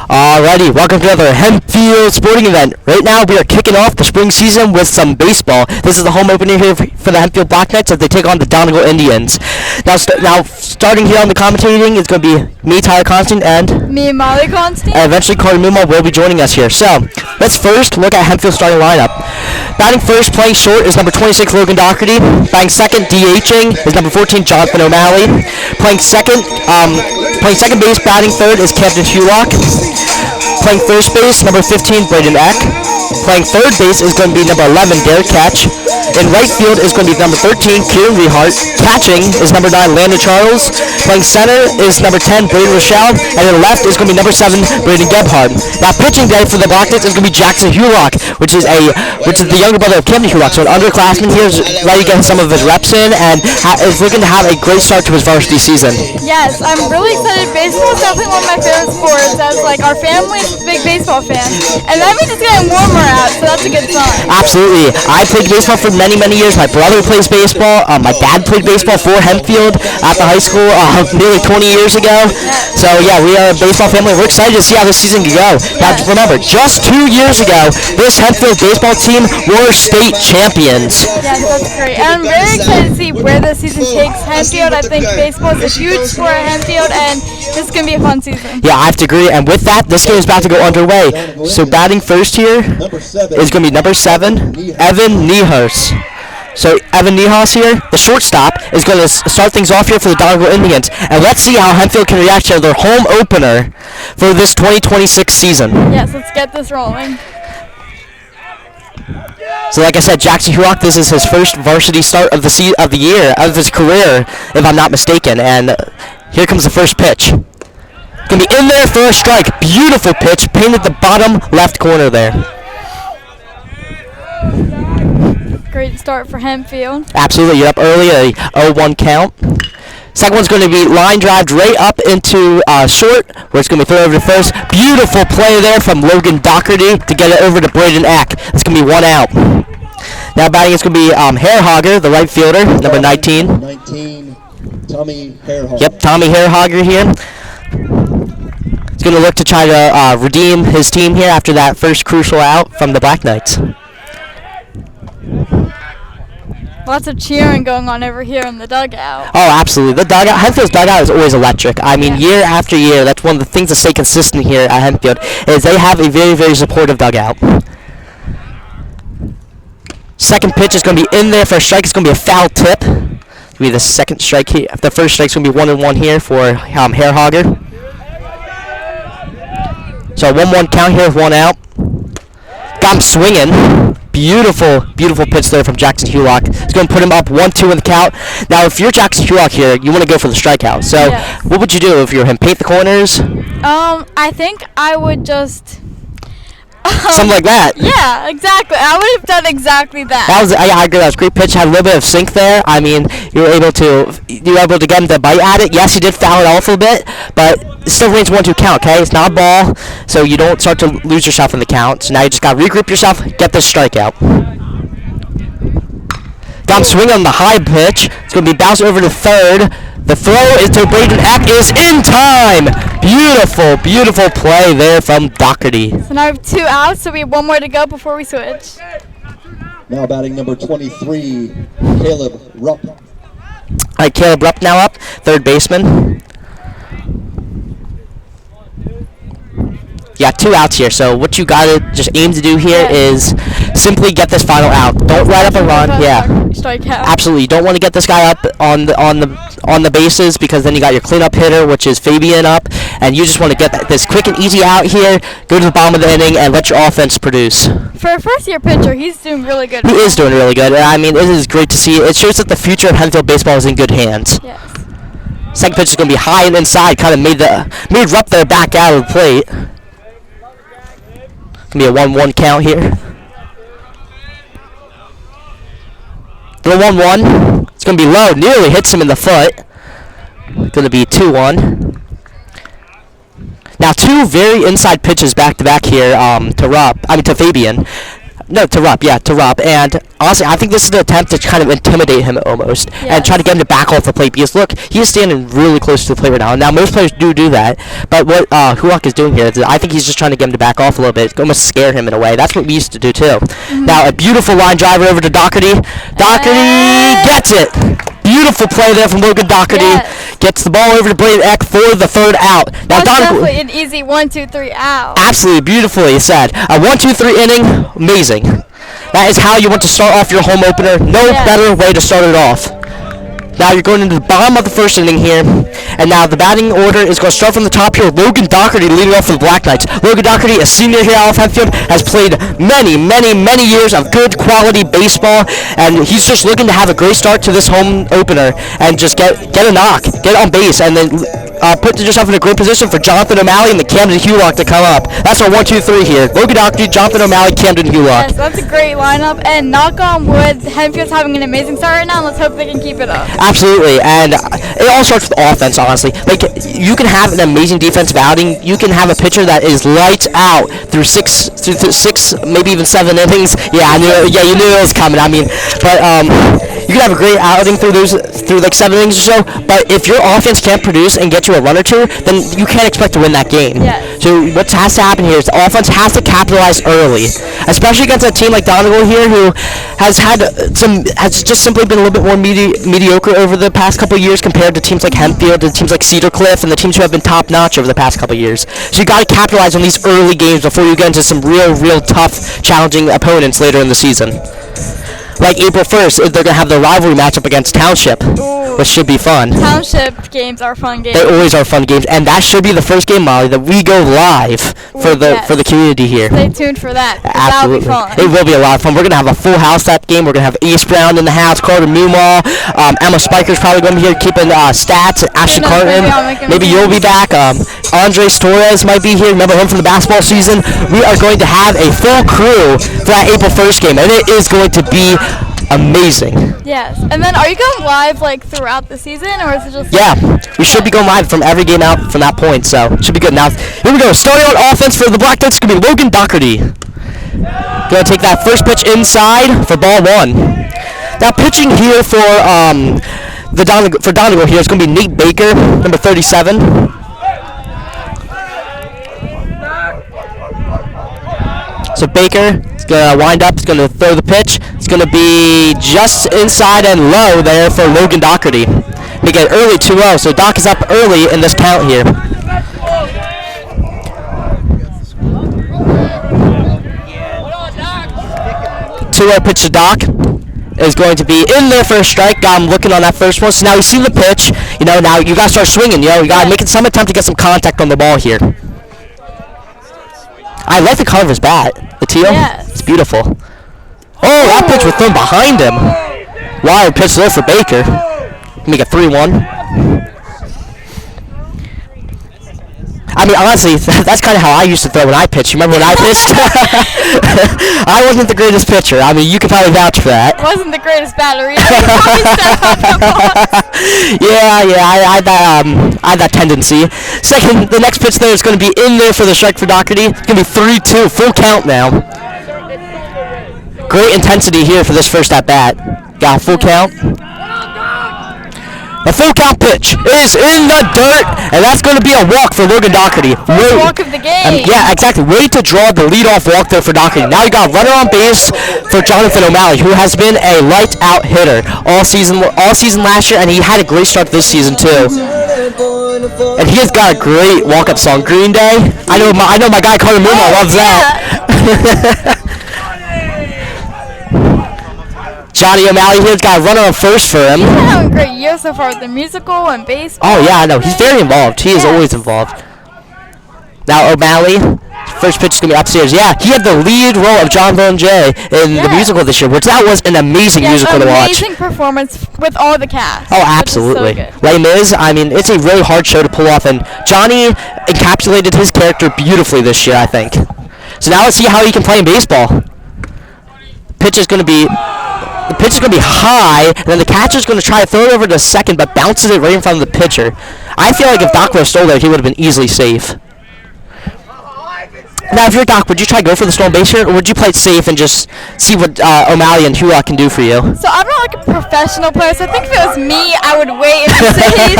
Alrighty, welcome to another Hempfield sporting event. Right now we are kicking off the spring season with some baseball. This is the home opener here for the Hempfield Black Knights as they take on the Donegal Indians. Now starting here on the commentating is going to be me, Tyler Constein, and me, Molly Constein. And eventually Carter Mummau will be joining us here. So let's first look at Hempfield's starting lineup. Batting first, playing short, is number 26 Logan Doherty. Batting second, DHing, is number 14 Jonathan O'Malley. Playing second base, batting third is Captain Hulock. Playing first base, number 15, Braden Eck. Playing third base is going to be number 11, Derek Ketch. In right field is going to be number 13, Kieran Rehart. Catching is number 9, Landon Charles. Playing center is number 10, Braden Rochelle. And in left is going to be number 7, Braden Gebhard. Now pitching today for the Black Knights is going to be Jackson Hulock, which is the younger brother of Camden Hulock. So an underclassman here is ready to get some of his reps in and is looking to have a great start to his varsity season. Yes, I'm really excited. Baseball is definitely one of my favorite sports, as our family's a big baseball fan. And that means it's getting warmer out, so that's a good sign. Absolutely. I played baseball for many years. My brother plays baseball. My dad played baseball for Hempfield at the high school nearly 20 years ago. So yeah, we are a baseball family. We're excited to see how this season can go. Now remember, just 2 years ago, this Hempfield baseball team were state champions. Yes, that's great. And I'm very excited to see where this season takes Hempfield. I think baseball is a huge sport at Hempfield, and this is going to be a fun season. Yeah, I have to agree. And with that, this game is about to go underway. So batting first here is going to be number 7, Evan Nehus. So Evan Nehus here, the shortstop, is going to start things off here for the Donegal Indians. And let's see how Hempfield can react to their home opener for this 2026 season. Yes, let's get this rolling. So like I said, Jackson Hulock, this is his first varsity start of the year, of his career, if I'm not mistaken. And here comes the first pitch. Going to be in there for a strike. Beautiful pitch, painted the bottom left corner there. Great start for Hempfield. Absolutely, you're up early, a 0-1 count. Second one's going to be line drive right up into short, where it's going to be thrown over to first. Beautiful play there from Logan Doherty to get it over to Braden Eck. It's going to be 1 out. Now batting is going to be Hairhogger, the right fielder, number 19. Tommy Hairhogger. Yep, Tommy Hairhogger here. He's going to look to try to redeem his team here after that first crucial out from the Black Knights. Lots of cheering going on over here in the dugout. Oh, absolutely. The dugout, Hempfield's dugout is always electric. I mean, year after year, that's one of the things that stay consistent here at Hempfield, is they have a very supportive dugout. Second pitch is going to be in there for a strike. It's going to be a foul tip. It's going to be the second strike here. The first strike's going to be 1-1 here for Hairhogger. So 1-1 count here with 1 out. Got him swinging. Beautiful pitch there from Jackson Hulock. It's going to put him up 1-2 in the count. Now, if you're Jackson Hulock here, you want to go for the strikeout. So, yes. What would you do if you were him? Paint the corners? I think I would just... Something like that. Yeah, exactly. I would have done exactly that. I agree. That was a great pitch. Had a little bit of sink there. I mean, you were able to get him to bite at it. Yes, he did foul it off a bit, but it still remains 1-2 count. Okay, it's not a ball, so you don't start to lose yourself in the count. So now you just got to regroup yourself, get this strikeout. Got him swinging on the high pitch. It's going to be bounced over to third. The throw is to Braden Eck is in time. Beautiful play there from Doherty. So now we have 2 outs, so we have 1 more to go before we switch. Now batting number 23, Caleb Rupp. All right, Caleb Rupp now up, third baseman. Yeah, 2 outs here. So what you gotta just aim to do here is simply get this final out. Don't let up a run. Yeah, strikeout. absolutely. You don't want to get this guy up on the bases, because then you got your cleanup hitter, which is Fabian, up, and you just want to get this quick and easy out here. Go to the bottom of the inning and let your offense produce. For a first-year pitcher, he's doing really good. He is doing really good. I mean, it is great to see. It shows that the future of Hempfield baseball is in good hands. Yes. Second pitch is going to be high and inside. Kind of made Rupp there back out of the plate. Going to be a 1-1 count here. The 1-1. It's going to be low. Nearly hits him in the foot. Going to be 2-1. Now 2 very inside pitches back to back here to Fabian. No, to Rupp, yeah, to Rupp. And honestly, I think this is an attempt to kind of intimidate him almost and try to get him to back off the plate. Because look, he is standing really close to the plate right now. Now, most players do that. But what Huak is doing here, I think he's just trying to get him to back off a little bit, almost scare him in a way. That's what we used to do too. Now, a beautiful line driver over to Doherty. Doherty gets it. Beautiful play there from Logan Doherty. Gets the ball over to Blaine Eck for the third out. Now, that's definitely an easy 1-2-3 out. Absolutely, beautifully said. A 1-2-3 inning, amazing. That is how you want to start off your home opener. No better way to start it off. Now you're going into the bottom of the first inning here, and now the batting order is going to start from the top here. Logan Doherty leading off for the Black Knights. Logan Doherty, a senior here out of Hempfield, has played many years of good quality baseball, and he's just looking to have a great start to this home opener and just get a knock, get on base, and then put yourself in a great position for Jonathan O'Malley and the Camden Hulock to come up. That's our 1-2-3 here. Logan Doherty, Jonathan O'Malley, Camden Hulock. Yes, that's a great lineup, and knock on wood, Hempfield's having an amazing start right now, and let's hope they can keep it up. Absolutely, and it all starts with offense, honestly. Like, you can have an amazing defensive outing. You can have a pitcher that is lights out through six, maybe even 7 innings. Yeah, you knew it was coming. I mean, but you can have a great outing through like 7 innings or so. But if your offense can't produce and get you a run or two, then you can't expect to win that game. Yes. So what has to happen here is the offense has to capitalize early, especially against a team like Donegal here, who has just simply been a little bit more mediocre over the past couple of years compared to teams like Hempfield and teams like Cedar Cliff and the teams who have been top-notch over the past couple of years. So you got to capitalize on these early games before you get into some real tough, challenging opponents later in the season. Like April 1st, they're going to have their rivalry matchup against Township, which should be fun. Township games are fun games. They always are fun games, and that should be the first game, Molly, that we go live for the community here. Stay tuned for that. Absolutely. That'll be fun. It will be a lot of fun. We're going to have a full house that game. We're going to have Ace Brown in the house, Carter Mummau, Emma Spiker's probably going to be here keeping stats, Ashton Carton. Maybe you'll be back. Andres Torres might be here. Remember him from the basketball season? We are going to have a full crew for that April 1st game, and it is going to be amazing. Yes. And then are you going live like throughout the season, or is it just we should be going live from every game out from that point, so it should be good. Now here we go. Starting on offense for the Black Knights is going to be Logan Doherty. Going to take that first pitch inside for ball 1. Now pitching here for Donegal here is going to be Nate Baker, number 37. So Baker is going to wind up, he's going to throw the pitch. It's going to be just inside and low there for Logan Doherty. Make it early 2-0, so Doc is up early in this count here. 2-0 pitch to Doc is going to be in there for a strike. Got him looking on that first one. So now he's seen the pitch. Now you got to start swinging. You got to make some attempt to get some contact on the ball here. I like the color of his bat. The teal. Yes. It's beautiful. Oh, that pitch was thrown behind him. Wild pitch there for Baker. Make it 3-1. I mean, honestly, that's kind of how I used to throw when I pitched. You remember when I pitched? I wasn't the greatest pitcher. I mean, you could probably vouch for that. Wasn't the greatest batter either. I had that tendency. The next pitch there is going to be in there for the strike for Doherty. It's going to be 3-2, full count now. Great intensity here for this first at bat. Got a full count. The full count pitch is in the dirt, and that's going to be a walk for Logan Doherty. Walk of the game. Yeah, exactly. Way to draw the leadoff walk there for Doherty. Now you got a runner on base for Jonathan O'Malley, who has been a light-out hitter all season last year, and he had a great start this season too. And he has got a great walk-up song, Green Day. I know my guy Carter Mummau loves that. Johnny O'Malley here's got a runner on first for him. He's been having a great year so far with the musical and baseball. Oh yeah, I know. He's very involved. He is always involved. Now O'Malley, first pitch is going to be upstairs. Yeah, he had the lead role of John Bon Jay in the musical this year, which that was an amazing musical to watch. Amazing performance with all the cast. Oh, absolutely. Les Mis, I mean, it's a really hard show to pull off, and Johnny encapsulated his character beautifully this year, I think. So now let's see how he can play in baseball. The pitch is going to be high, and then the catcher's going to try to throw it over to second, but bounces it right in front of the pitcher. I feel like if Doc would have stole there, he would have been easily safe. Now, if you're Doc, would you try to go for the stolen base here, or would you play it safe and just see what O'Malley and Hula can do for you? So I'm not like a professional player, so I think if it was me, I would wait and see.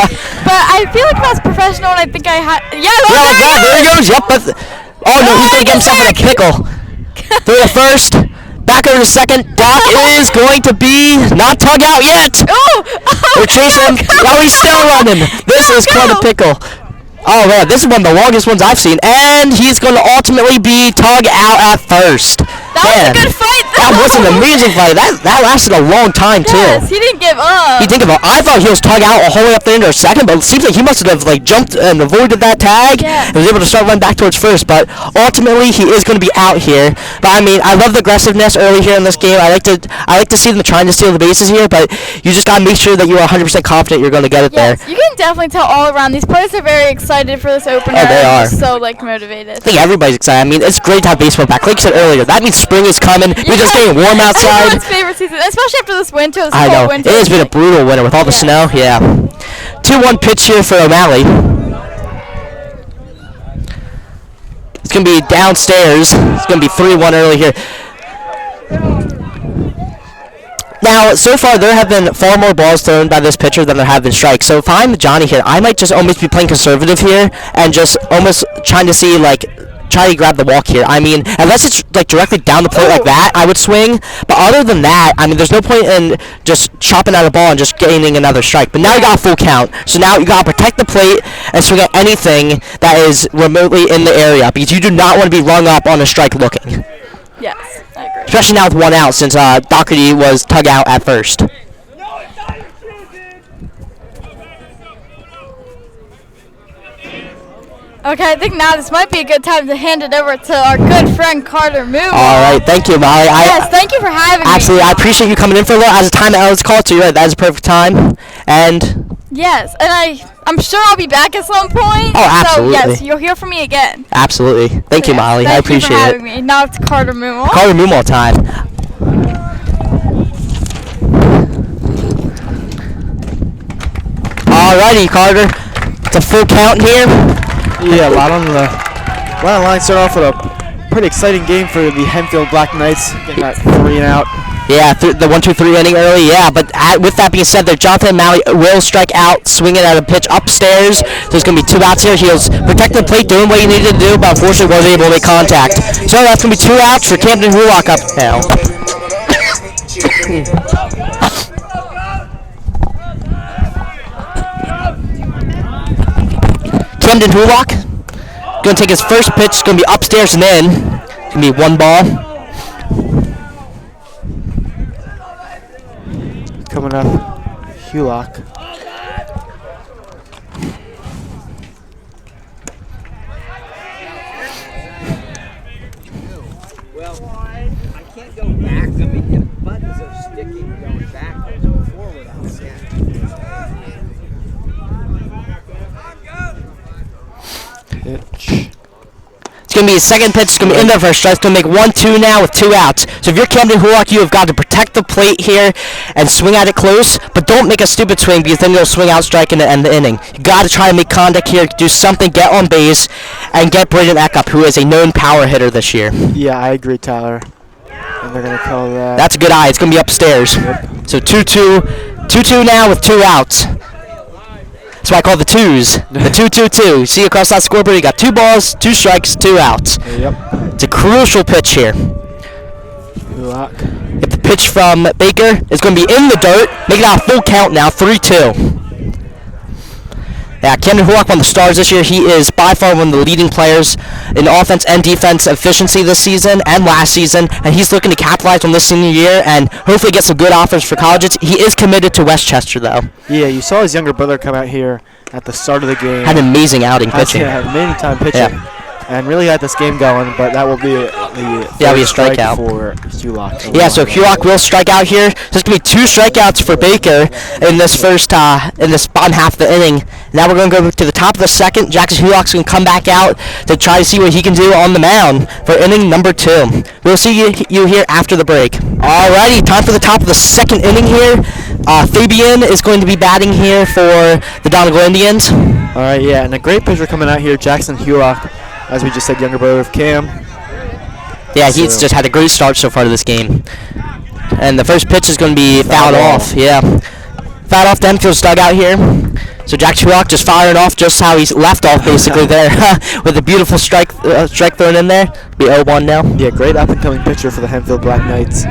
But I feel like if I was professional, and I think I had. Yeah, There he goes. Yep. But oh no, he's gonna get himself in a pickle. Through the first, back over to second. Doc is going to be not tug out yet. They're chasing him. Oh, he's still running. This is quite a pickle. Oh man, this is one of the longest ones I've seen, and he's going to ultimately be tug out at first. That was a good fight, though. That was an amazing fight. That lasted a long time too. Yes, he didn't give up. He didn't give up. I thought he was tug out all the way up there into a second, but it seems like he must have like jumped and avoided that tag and was able to start running back towards first. But ultimately, he is going to be out here. But I mean, I love the aggressiveness early here in this game. I like to see them trying to steal the bases here, but you just gotta make sure that you are 100% confident you're going to get it there. You can definitely tell all around. These players are very excited for this opener. Oh, they are. So like motivated. I think everybody's excited. I mean, it's great to have baseball back. Like you said earlier, that means spring is coming. We're just getting warm outside. Everyone's favorite season, especially after this winter. This I know. cold winter. It has been a brutal winter with all the snow. Yeah. 2-1 pitch here for O'Malley. It's going to be downstairs. It's going to be 3-1 early here. Now, so far, there have been far more balls thrown by this pitcher than there have been strikes. So if I'm Johnny here, I might just almost be playing conservative here and just almost trying to see, like, try to grab the walk here. I mean, unless it's like directly down the plate like that, I would swing. But other than that, I mean, there's no point in just chopping out a ball and just gaining another strike. But now you got a full count. So now you got to protect the plate and swing at anything that is remotely in the area because you do not want to be rung up on a strike looking. Yes, I agree. Especially now with one out since Doherty was tug out at first. Okay, I think now this might be a good time to hand it over to our good friend Carter Mummau. All right, thank you, Molly. Yes, thank you for having me. Absolutely, I appreciate you coming in for a little. As a timeout was called, so you're right, that is a perfect time. And yes, and I'm sure I'll be back at some point. Oh, absolutely. So yes, you'll hear from me again. Absolutely, thank you, Molly. I appreciate Thank you for having me. Now it's Carter Mummau. Carter Mummau time. Alrighty, Carter. It's a full count here. Yeah, a lot on the line. Start off with a pretty exciting game for the Hempfield Black Knights, getting that 3 and out. Yeah, the 1-2-3 inning early. Yeah, but with that being said, there Jonathan O'Malley will strike out, swinging at a pitch upstairs. There's going to be 2 outs here. He was protecting the plate, doing what he needed to do, but unfortunately wasn't able to make contact. So that's going to be 2 outs for Camden Hulock up now. Camden Hulock going to take his first pitch. It's going to be upstairs and in. It's going to be 1 ball. Coming up, Hulock. Well, I can't go back. I mean, the buttons are sticking going backwards and forward on the scan. Pitch. It's going to be his second pitch. It's going to be in there for a strike. It's going to make 1-2 now with 2 outs. So if you're Camden Hulock, you have got to protect the plate here and swing at it close, but don't make a stupid swing because then you'll swing out strike and end the inning. You got to try to make contact here, do something, get on base, and get Braden Eckup, who is a known power hitter this year. Yeah, I agree, Tyler. And they're going to call that. That's a good eye. It's going to be upstairs. Yep. So 2-2 now with 2 outs. That's why I call it the 2s. The 2-2-2. See across that scoreboard, you got 2 balls, 2 strikes, 2 outs. Yep. It's a crucial pitch here. Hulock. If the pitch from Baker is going to be in the dirt, make it out a full count now, 3-2. Yeah, Camden Hulock won the Stars this year. He is by far one of the leading players in offense and defense efficiency this season and last season, and he's looking to capitalize on this senior year and hopefully get some good offers for colleges. He is committed to Westchester, though. Yeah, you saw his younger brother come out here at the start of the game. Had an amazing outing pitching. Yeah, had an amazing time pitching. Yeah. And really got this game going, but that will be the first strikeout for Hulock. Yeah, so Hulock will strike out here. There's going to be 2 strikeouts for Baker in this first, in this bottom half of the inning. Now we're going to go to the top of the second. Jackson Hulock's going to come back out to try to see what he can do on the mound for inning number 2. We'll see you here after the break. Alrighty, time for the top of the second inning here. Fabian is going to be batting here for the Donegal Indians. All right, yeah, and a great pitcher coming out here, Jackson Hulock. as we just said, younger brother of Cam. Yeah, he's So- just had a great start so far to this game. And the first pitch is going to be fouled ball. off. Yeah, fouled off the Hempfield's dugout here. So Jack Truock just firing off just how he's left off basically there with a beautiful strike thrown in there. Be 0-1 now. Yeah, great up-and-coming pitcher for the Hempfield Black Knights.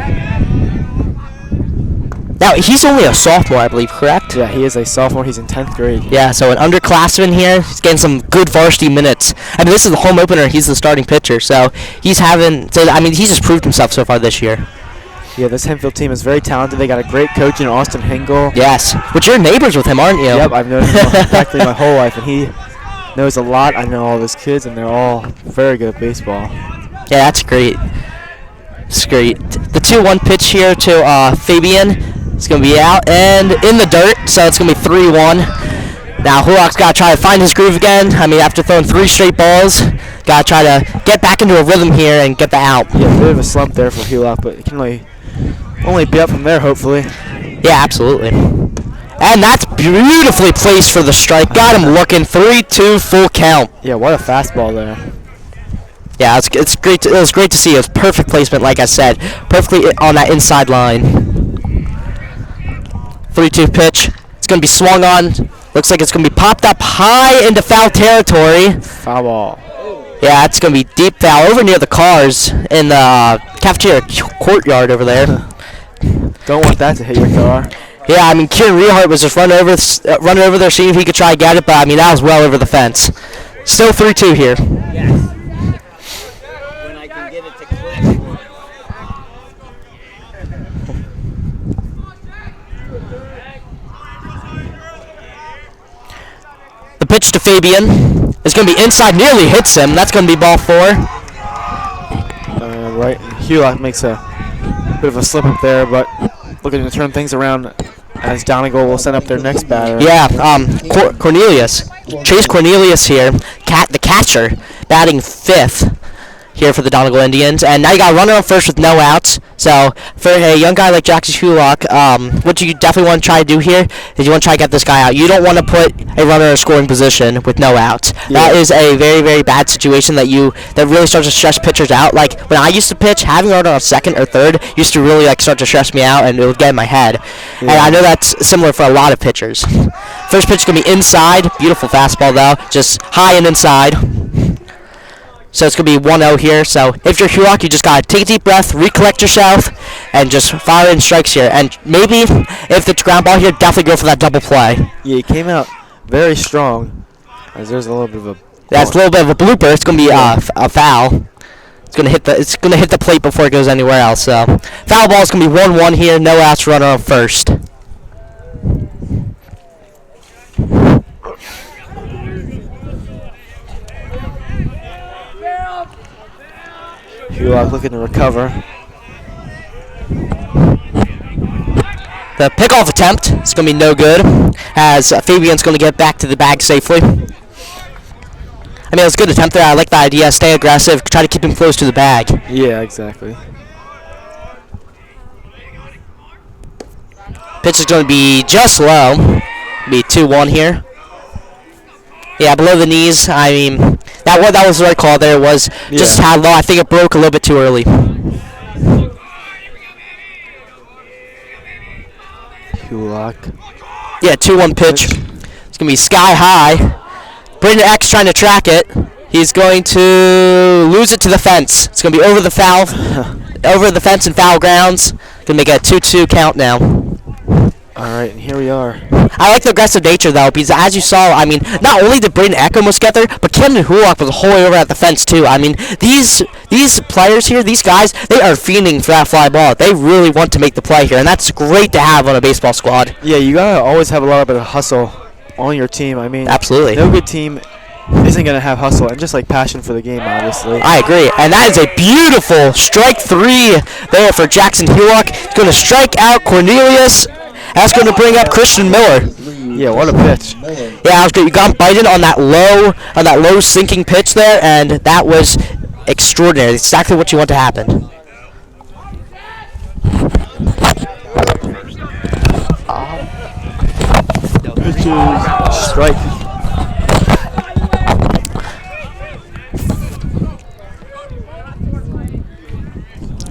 Now, he's only a sophomore, I believe, correct? Yeah, he is a sophomore. He's in 10th grade. Yeah, so an underclassman here. He's getting some good varsity minutes. I mean, this is the home opener. He's the starting pitcher, so he's having. So I mean, he's just proved himself so far this year. Yeah, this Hempfield team is very talented. They got a great coach in Austin Hengel. Yes, but you're neighbors with him, aren't you? Yep, I've known him practically my whole life, and he knows a lot. I know all of his kids, and they're all very good at baseball. Yeah, that's great. It's great. The 2-1 pitch here to Fabian. It's going to be out and in the dirt, so it's going to be 3-1. Now, Hulock's got to try to find his groove again. I mean, after throwing 3 straight balls, got to try to get back into a rhythm here and get the out. Yeah, a bit of a slump there for Hulock, but it can only be up from there, hopefully. Yeah, absolutely. And that's beautifully placed for the strike. Got him looking. 3-2 full count. Yeah, what a fastball there. Yeah, it's great. It was great to see. It was perfect placement, like I said, perfectly on that inside line. 3-2 pitch. It's going to be swung on. Looks like it's going to be popped up high into foul territory. Foul ball. Yeah, it's going to be deep foul over near the cars in the cafeteria courtyard over there. Don't want that to hit your car. Yeah, I mean, Kieran Rehart was just running over there, seeing if he could try to get it, but I mean, that was well over the fence. Still 3-2 here. Yes. When I can get it to click. The pitch to Fabian is going to be inside, nearly hits him. That's going to be ball 4. Right, Hulock makes a bit of a slip up there, but looking to turn things around as Donegal will send up their next batter. Yeah, Cornelius. Chase Cornelius here, the catcher, batting 5th here for the Donegal Indians. And now you got a runner on first with no outs. So for a young guy like Jackson Hulock, what you definitely want to try to do here is you want to try to get this guy out. You don't want to put a runner in a scoring position with no outs. Yeah. That is a very, very bad situation that really starts to stress pitchers out. Like when I used to pitch, having a runner on second or third used to really start to stress me out, and it would get in my head. Yeah. And I know that's similar for a lot of pitchers. First pitch is going to be inside. Beautiful fastball, though. Just high and inside. So it's going to be 1-0 here. So if you're Hulock, you just got to take a deep breath, recollect yourself, and just fire in strikes here. And maybe if it's ground ball here, definitely go for that double play. Yeah, he came out very strong, as there's a little bit of a... That's a little bit of a blooper. It's going to be a foul. It's going to hit the plate before it goes anywhere else. So foul ball is going to be 1-1 here. No outs, runner on first. Hulock looking to recover. The pickoff attempt is going to be no good, as Fabian's going to get back to the bag safely. I mean, it was a good attempt there. I like the idea. Stay aggressive. Try to keep him close to the bag. Yeah, exactly. Pitch is going to be just low. Be 2-1 here. Yeah, below the knees. I mean, that was the right call there. It was just how low. I think it broke a little bit too early. Hulock. Yeah, 2-1 pitch. It's going to be sky high. Brendan X trying to track it. He's going to lose it to the fence. It's going to be over the fence and foul grounds. Going to make it a 2-2 count now. All right, and here we are. I like the aggressive nature, though, because as you saw, I mean, not only did Braden Eck almost get there, but Camden Hulock was all the way over at the fence, too. I mean, these players here, these guys, they are fiending for that fly ball. They really want to make the play here, and that's great to have on a baseball squad. Yeah, you got to always have a lot of hustle on your team. I mean, Absolutely. No good team isn't going to have hustle, and just like passion for the game, obviously. I agree, and that is a beautiful strike 3 there for Jackson Hulock. He's going to strike out Cornelius. That's going to bring up Christian Miller. Yeah, what a pitch. Yeah, you got bited on that low sinking pitch there, and that was extraordinary. It's exactly what you want to happen. Strike.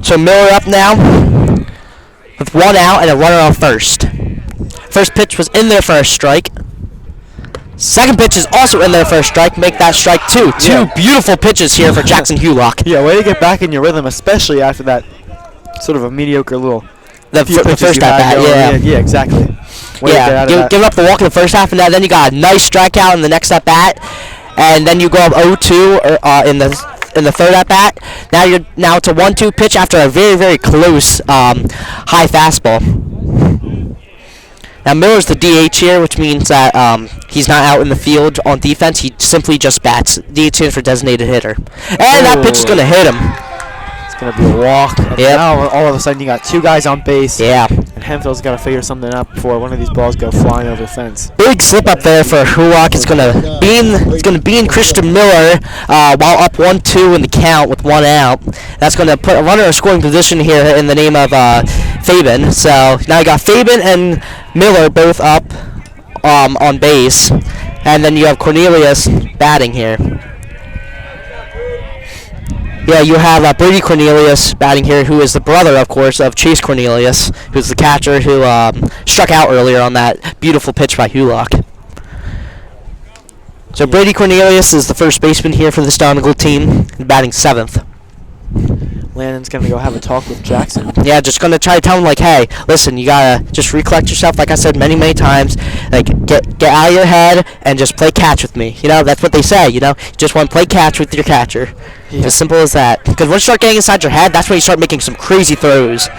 So Miller up now with 1 out and a runner on first. First pitch was in there for a strike. Second pitch is also in there for a strike. Make that strike 2. Two beautiful pitches here for Jackson Hulock. Yeah, way to get back in your rhythm, especially after that sort of a mediocre little The first at bat, Yeah, exactly. Way to get out of that. Give up the walk in the first half, and then you got a nice strikeout in the next at bat, and then you go up 0-2 in the third at bat. Now it's a 1-2 pitch after a very, very close high fastball. Now Miller's the DH here, which means that he's not out in the field on defense. He simply just bats. DH stands for designated hitter, and that pitch is going to hit him. It's going to be a walk. And now all of a sudden you got 2 guys on base. Yeah. And Hempfield's got to figure something out before one of these balls go flying over the fence. Big slip up there for Hulock. It's going to bean Christian Miller while up 1-2 in the count with 1 out. That's going to put a runner in scoring position here in the name of Fabian. So now you got Fabian and Miller both up on base, and then you have Cornelius batting here. Yeah, you have Brady Cornelius batting here, who is the brother, of course, of Chase Cornelius, who's the catcher who struck out earlier on that beautiful pitch by Hulock. So Brady Cornelius is the first baseman here for this Donegal team, batting 7th. Landon's going to go have a talk with Jackson. Yeah, just going to try to tell him, like, hey, listen, you got to just recollect yourself, like I said many, many times. Like, get out of your head and just play catch with me. You know, that's what they say, you know. You just want to play catch with your catcher. Yeah. As simple as that. Because once you start getting inside your head, that's when you start making some crazy throws.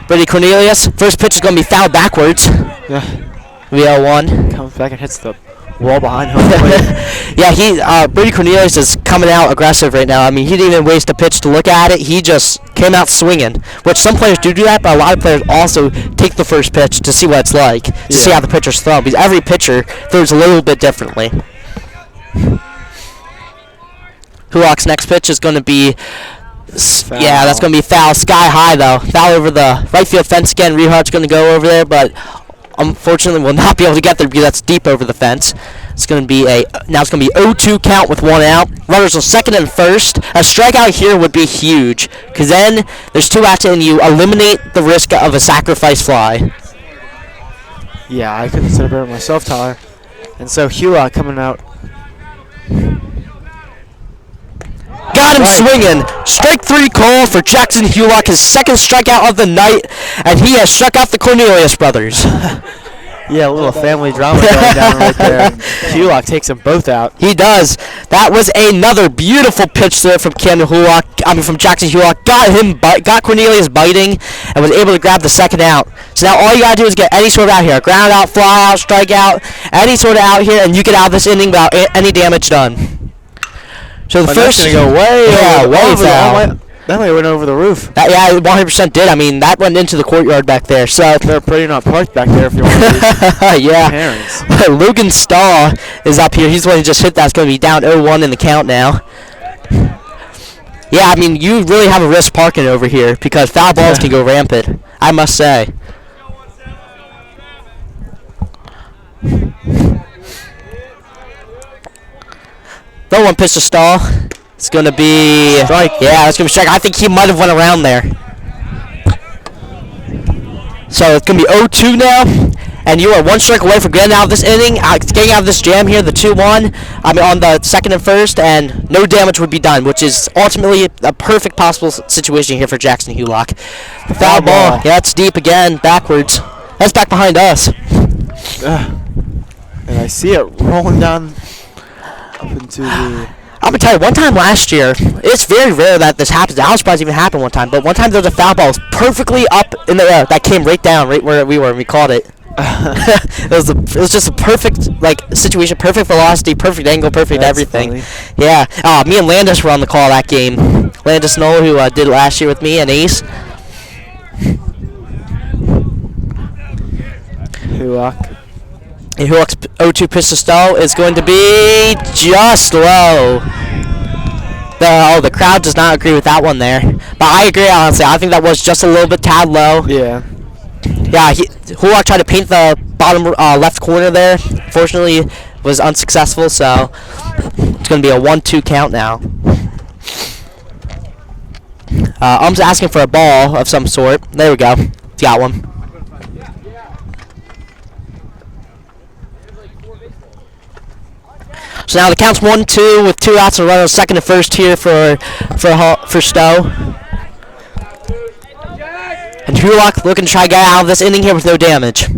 Brady Cornelius, first pitch is going to be fouled backwards. Yeah. 3-0-1. Comes back and hits the wall behind home plate. Yeah, Brady Cornelius is coming out aggressive right now. I mean, he didn't even waste a pitch to look at it. He just came out swinging, which some players do that, but a lot of players also take the first pitch to see what it's like, to see how the pitcher's thrown, because every pitcher throws a little bit differently. Hulock's next pitch is going to be, that's going to be foul, sky high though. Foul over the right field fence again. Rehart's going to go over there, but unfortunately will not be able to get there because that's deep over the fence. It's going to be now it's going to be 0-2 count with 1 out. Runners on second and first. A strikeout here would be huge, because then there's 2 outs and you eliminate the risk of a sacrifice fly. Yeah, I couldn't have said it better myself, Tyler. And so Hulock coming out. Got him swinging. Strike 3 call for Jackson Hulock, his second strikeout of the night, and he has struck out the Cornelius brothers. Yeah, a little family drama going down right there. Hulock takes them both out. He does. That was another beautiful pitch there from from Jackson Hulock. Got Cornelius biting and was able to grab the second out. So now all you gotta do is get any sort of out here, ground out, fly out, strike out, any sort of out here, and you get out of this inning without any damage done. So the first going to go way foul. That might went over the roof. That 100% did. I mean, that went into the courtyard back there. So they're pretty not parked back there if you want to use parents. Logan Stahl is up here. He's the one who just hit that. It's going to be down 0-1 in the count now. Yeah, I mean, you really have a risk parking over here because foul balls can go rampant, I must say. The 1 pitch to Stahl. It's going to be strike. Yeah, it's going to be strike. I think he might have went around there. So it's going to be 0-2 now, and you are 1 strike away from getting out of this inning, getting out of this jam here, the 2-1. I mean, on the second and first, and no damage would be done, which is ultimately a perfect possible situation here for Jackson Hulock. Foul ball. Yeah, it's deep again, backwards. That's back behind us. And I see it rolling down up into the... I'm going to tell you, one time last year, it's very rare that this happens. I was surprised it even happened one time, but one time there was a foul ball perfectly up in the air that came right down, right where we were, and we caught it. It was just a perfect situation, perfect velocity, perfect angle, perfect everything. Funny. Yeah. Me and Landis were on the call that game. Landis Knoll, who did it last year with me, and Ace. Hulock. And Hulock's 0-2 pitch to Stahl is going to be just low. The crowd does not agree with that one there. But I agree, honestly. I think that was just a little bit tad low. Yeah. Yeah, Hulock tried to paint the bottom left corner there. Fortunately, was unsuccessful, so it's going to be a 1-2 count now. Um's asking for a ball of some sort. There we go. He's got one. So now the count's 1-2 with 2 outs and a runner on second and first here for Stowe. And Hulock looking to try to get out of this inning here with no damage.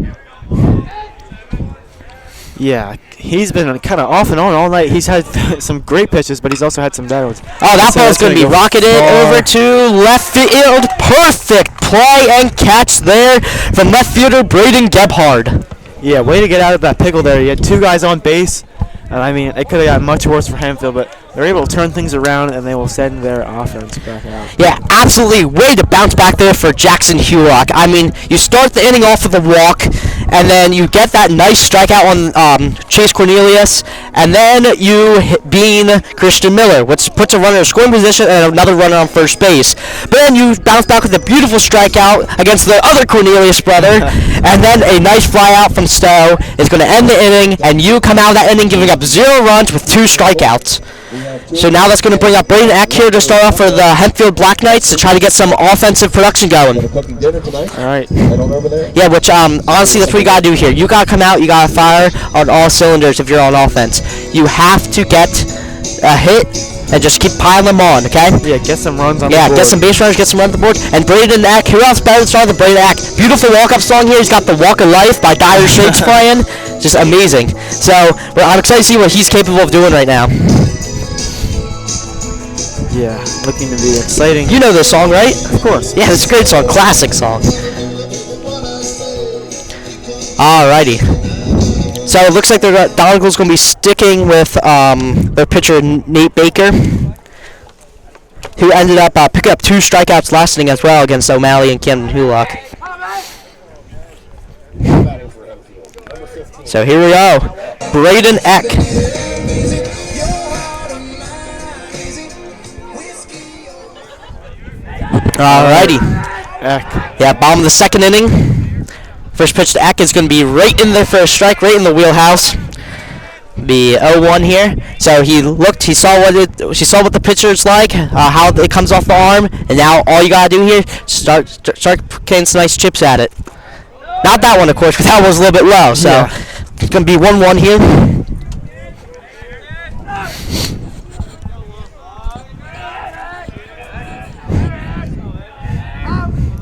Yeah, he's been kind of off and on all night. He's had some great pitches, but he's also had some bad ones. Oh, that ball's going to be rocketed over to left field. Perfect play and catch there from left fielder Braden Gebhard. Yeah, way to get out of that pickle there. He had 2 guys on base. And I mean, it could have gotten much worse for Hempfield, but they're able to turn things around, and they will send their offense back out. Yeah, absolutely. Way to bounce back there for Jackson Hulock. I mean, you start the inning off with a walk, and then you get that nice strikeout on Chase Cornelius, and then you bean Christian Miller, which puts a runner in scoring position and another runner on first base. But then you bounce back with a beautiful strikeout against the other Cornelius brother, and then a nice fly out from Stowe is going to end the inning, and you come out of that inning giving up 0 runs with 2 strikeouts. So now that's going to bring up Braden Eck here to start off for the Hempfield Black Knights to try to get some offensive production going. All right. Yeah, which honestly, that's what you got to do here. You got to come out, you got to fire on all cylinders if you're on offense. You have to get a hit and just keep piling them on, okay? Yeah, get some runs on the board. Yeah, get some base runners, get some runs on the board. And Braden Eck, who else better than start than Braden Eck? Beautiful walk-up song here. He's got the Walk of Life by Dire Straits playing. Just amazing. So I'm excited to see what he's capable of doing right now. Yeah, looking to be exciting. You know this song, right? Of course. Yeah, it's a great song. Classic song. Alrighty. So it looks like Donegal's going to be sticking with their pitcher, Nate Baker, who ended up picking up 2 strikeouts last inning as well against O'Malley and Camden Hulock. So here we go. Braden Eck. Alrighty. Eck. Yeah, bottom of the second inning. First pitch to Eck is going to be right in there for a strike, right in the wheelhouse. Be 0-1 here. So he saw what the pitcher's like, how it comes off the arm, and now all you gotta do here start getting some nice chips at it. Not that one, of course, because that one was a little bit low. So yeah. It's gonna be 1-1 here.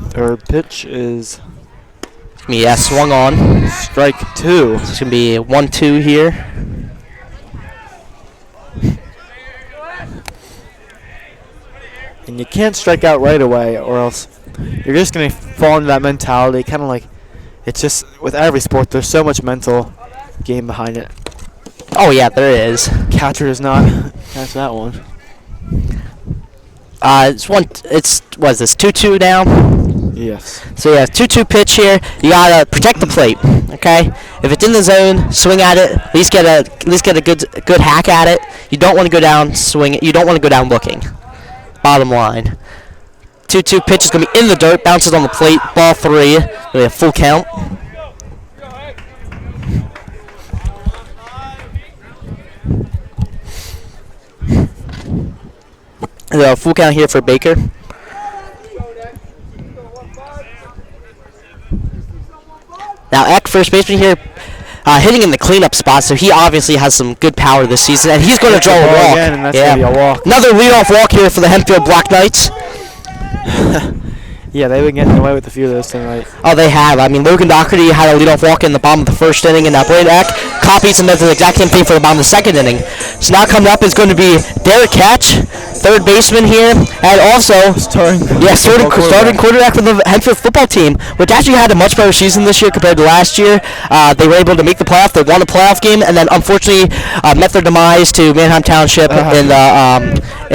Third pitch is Swung on. strike 2. It's gonna be 1-2 here. And you can't strike out right away, or else you're just going to fall into that mentality. Kind of like, it's just, with every sport, there's so much mental game behind it. Oh yeah, there is. Catcher does not catch that one. It's what is this, 2-2 now? Yes. So yeah, 2-2 pitch here. You gotta protect the plate, okay? If it's in the zone, swing at it. At least get a good hack at it. You don't want to go down swing. You don't want to go down looking. Bottom line. 2-2 pitch is gonna be in the dirt. Bounces on the plate. Ball 3. Really a full count. Full count here for Baker. Now Eck, first baseman here, hitting in the cleanup spot, so he obviously has some good power this season, and he's going to draw a walk. Again, and that's gonna be a walk. Another leadoff walk here for the Hempfield Black Knights. Yeah, they've been getting away with a few of those tonight. Oh, they have. I mean, Logan Doherty had a leadoff walk in the bottom of the first inning, and now Braden Eck copies and does the exact same thing for the bottom of the second inning. So now coming up is going to be Derek Catch, third baseman here, and also starting quarterback for the Hempfield football team, which actually had a much better season this year compared to last year. They were able to make the playoff. They won a playoff game, and then unfortunately met their demise to Manheim Township in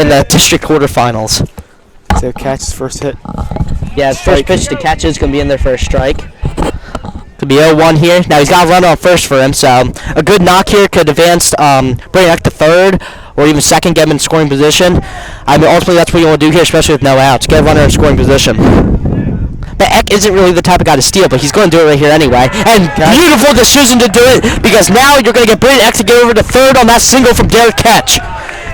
the district quarterfinals. So Catch's first hit. Yeah, first pitch to Catch is going to be in there for a strike. Could be 0-1 here. Now he's got a runner on first for him, so a good knock here could advance Braden Eck to third or even second, get him in scoring position. I mean, ultimately that's what you want to do here, especially with no outs. Get a runner in scoring position. But Eck isn't really the type of guy to steal, but he's going to do it right here anyway. And beautiful decision to do it, because now you're going to get Braden Eck to get over to third on that single from Derek Catch.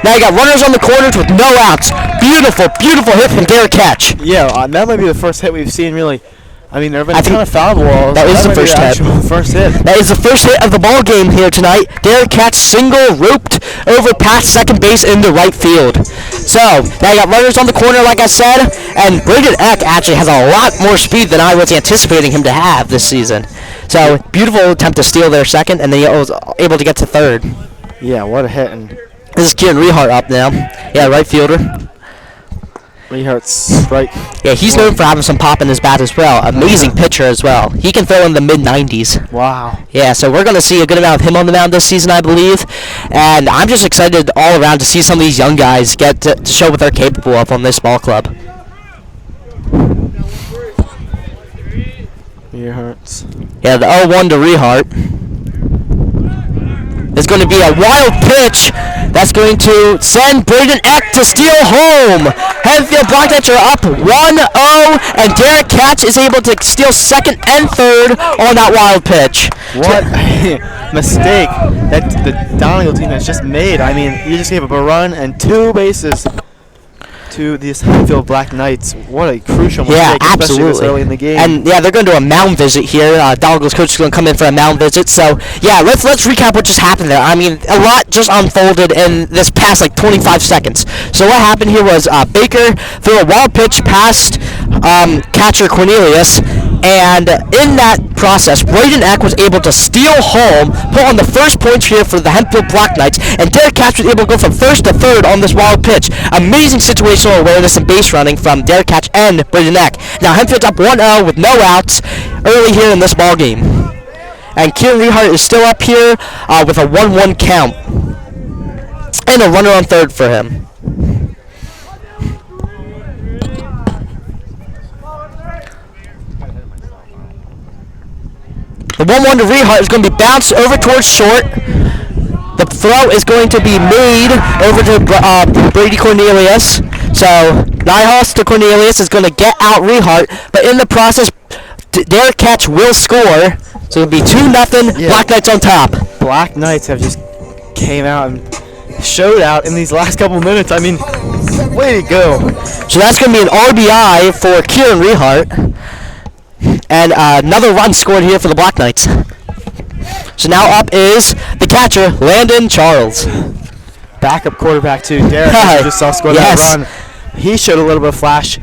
Now you got runners on the corners with no outs. Beautiful, beautiful hit from Derek Catch. Yeah, that might be the first hit we've seen really. I mean, there have been I a ton think of foul balls. that is the might be first hit. actual first hit. That is the first hit of the ball game here tonight. Derek Catch single roped over past second base into right field. So now you got runners on the corner, like I said, and Braden Eck actually has a lot more speed than I was anticipating him to have this season. So beautiful attempt to steal their second, and then he was able to get to third. Yeah, what a hit. And This is Kieran Rehart up now. Yeah, right fielder. Rehart's right. Yeah, he's known for having some pop in his bat as well. Amazing pitcher as well. He can throw in the mid-90s. Wow. Yeah, so we're going to see a good amount of him on the mound this season, I believe. And I'm just excited all around to see some of these young guys get to show what they're capable of on this ball club. Rehart's. Yeah, the 0-1 to Rehart. It's going to be a wild pitch that's going to send Braden Eck to steal home. Hempfield Black Knights are up 1-0, and Derek Catch is able to steal second and third on that wild pitch. What a mistake that the Donegal team has just made. I mean, you just gave up a run and 2 bases to these Hempfield Black Knights. What a crucial mistake, especially this early in the game. And yeah, they're going to do a mound visit here. Donegal's coach is going to come in for a mound visit. So yeah, let's recap what just happened there. I mean, a lot just unfolded in this past like 25 seconds. So what happened here was Baker threw a wild pitch past catcher Cornelius, and in that process, Braden Eck was able to steal home, put on the first points here for the Hempfield Black Knights, and Derek Catch was able to go from first to third on this wild pitch. Amazing situational awareness and base running from Derek Catch and Braden Eck. Now Hempfield's up 1-0 with no outs early here in this ball game. And Kieran Rehart is still up here with a 1-1 count. And a runner on third for him. The 1-1 to Rehart is going to be bounced over towards short. The throw is going to be made over to Brady Cornelius. So Nyhaus to Cornelius is going to get out Rehart, but in the process, Derek Catch will score. So it'll be 2-0. Yeah. Black Knights on top. Black Knights have just came out and showed out in these last couple minutes. I mean, way to go. So that's going to be an RBI for Kieran Rehart. And another run scored here for the Black Knights. So now up is the catcher, Landon Charles. Backup quarterback too. Derek just saw score Yes. that run. He showed a little bit of flash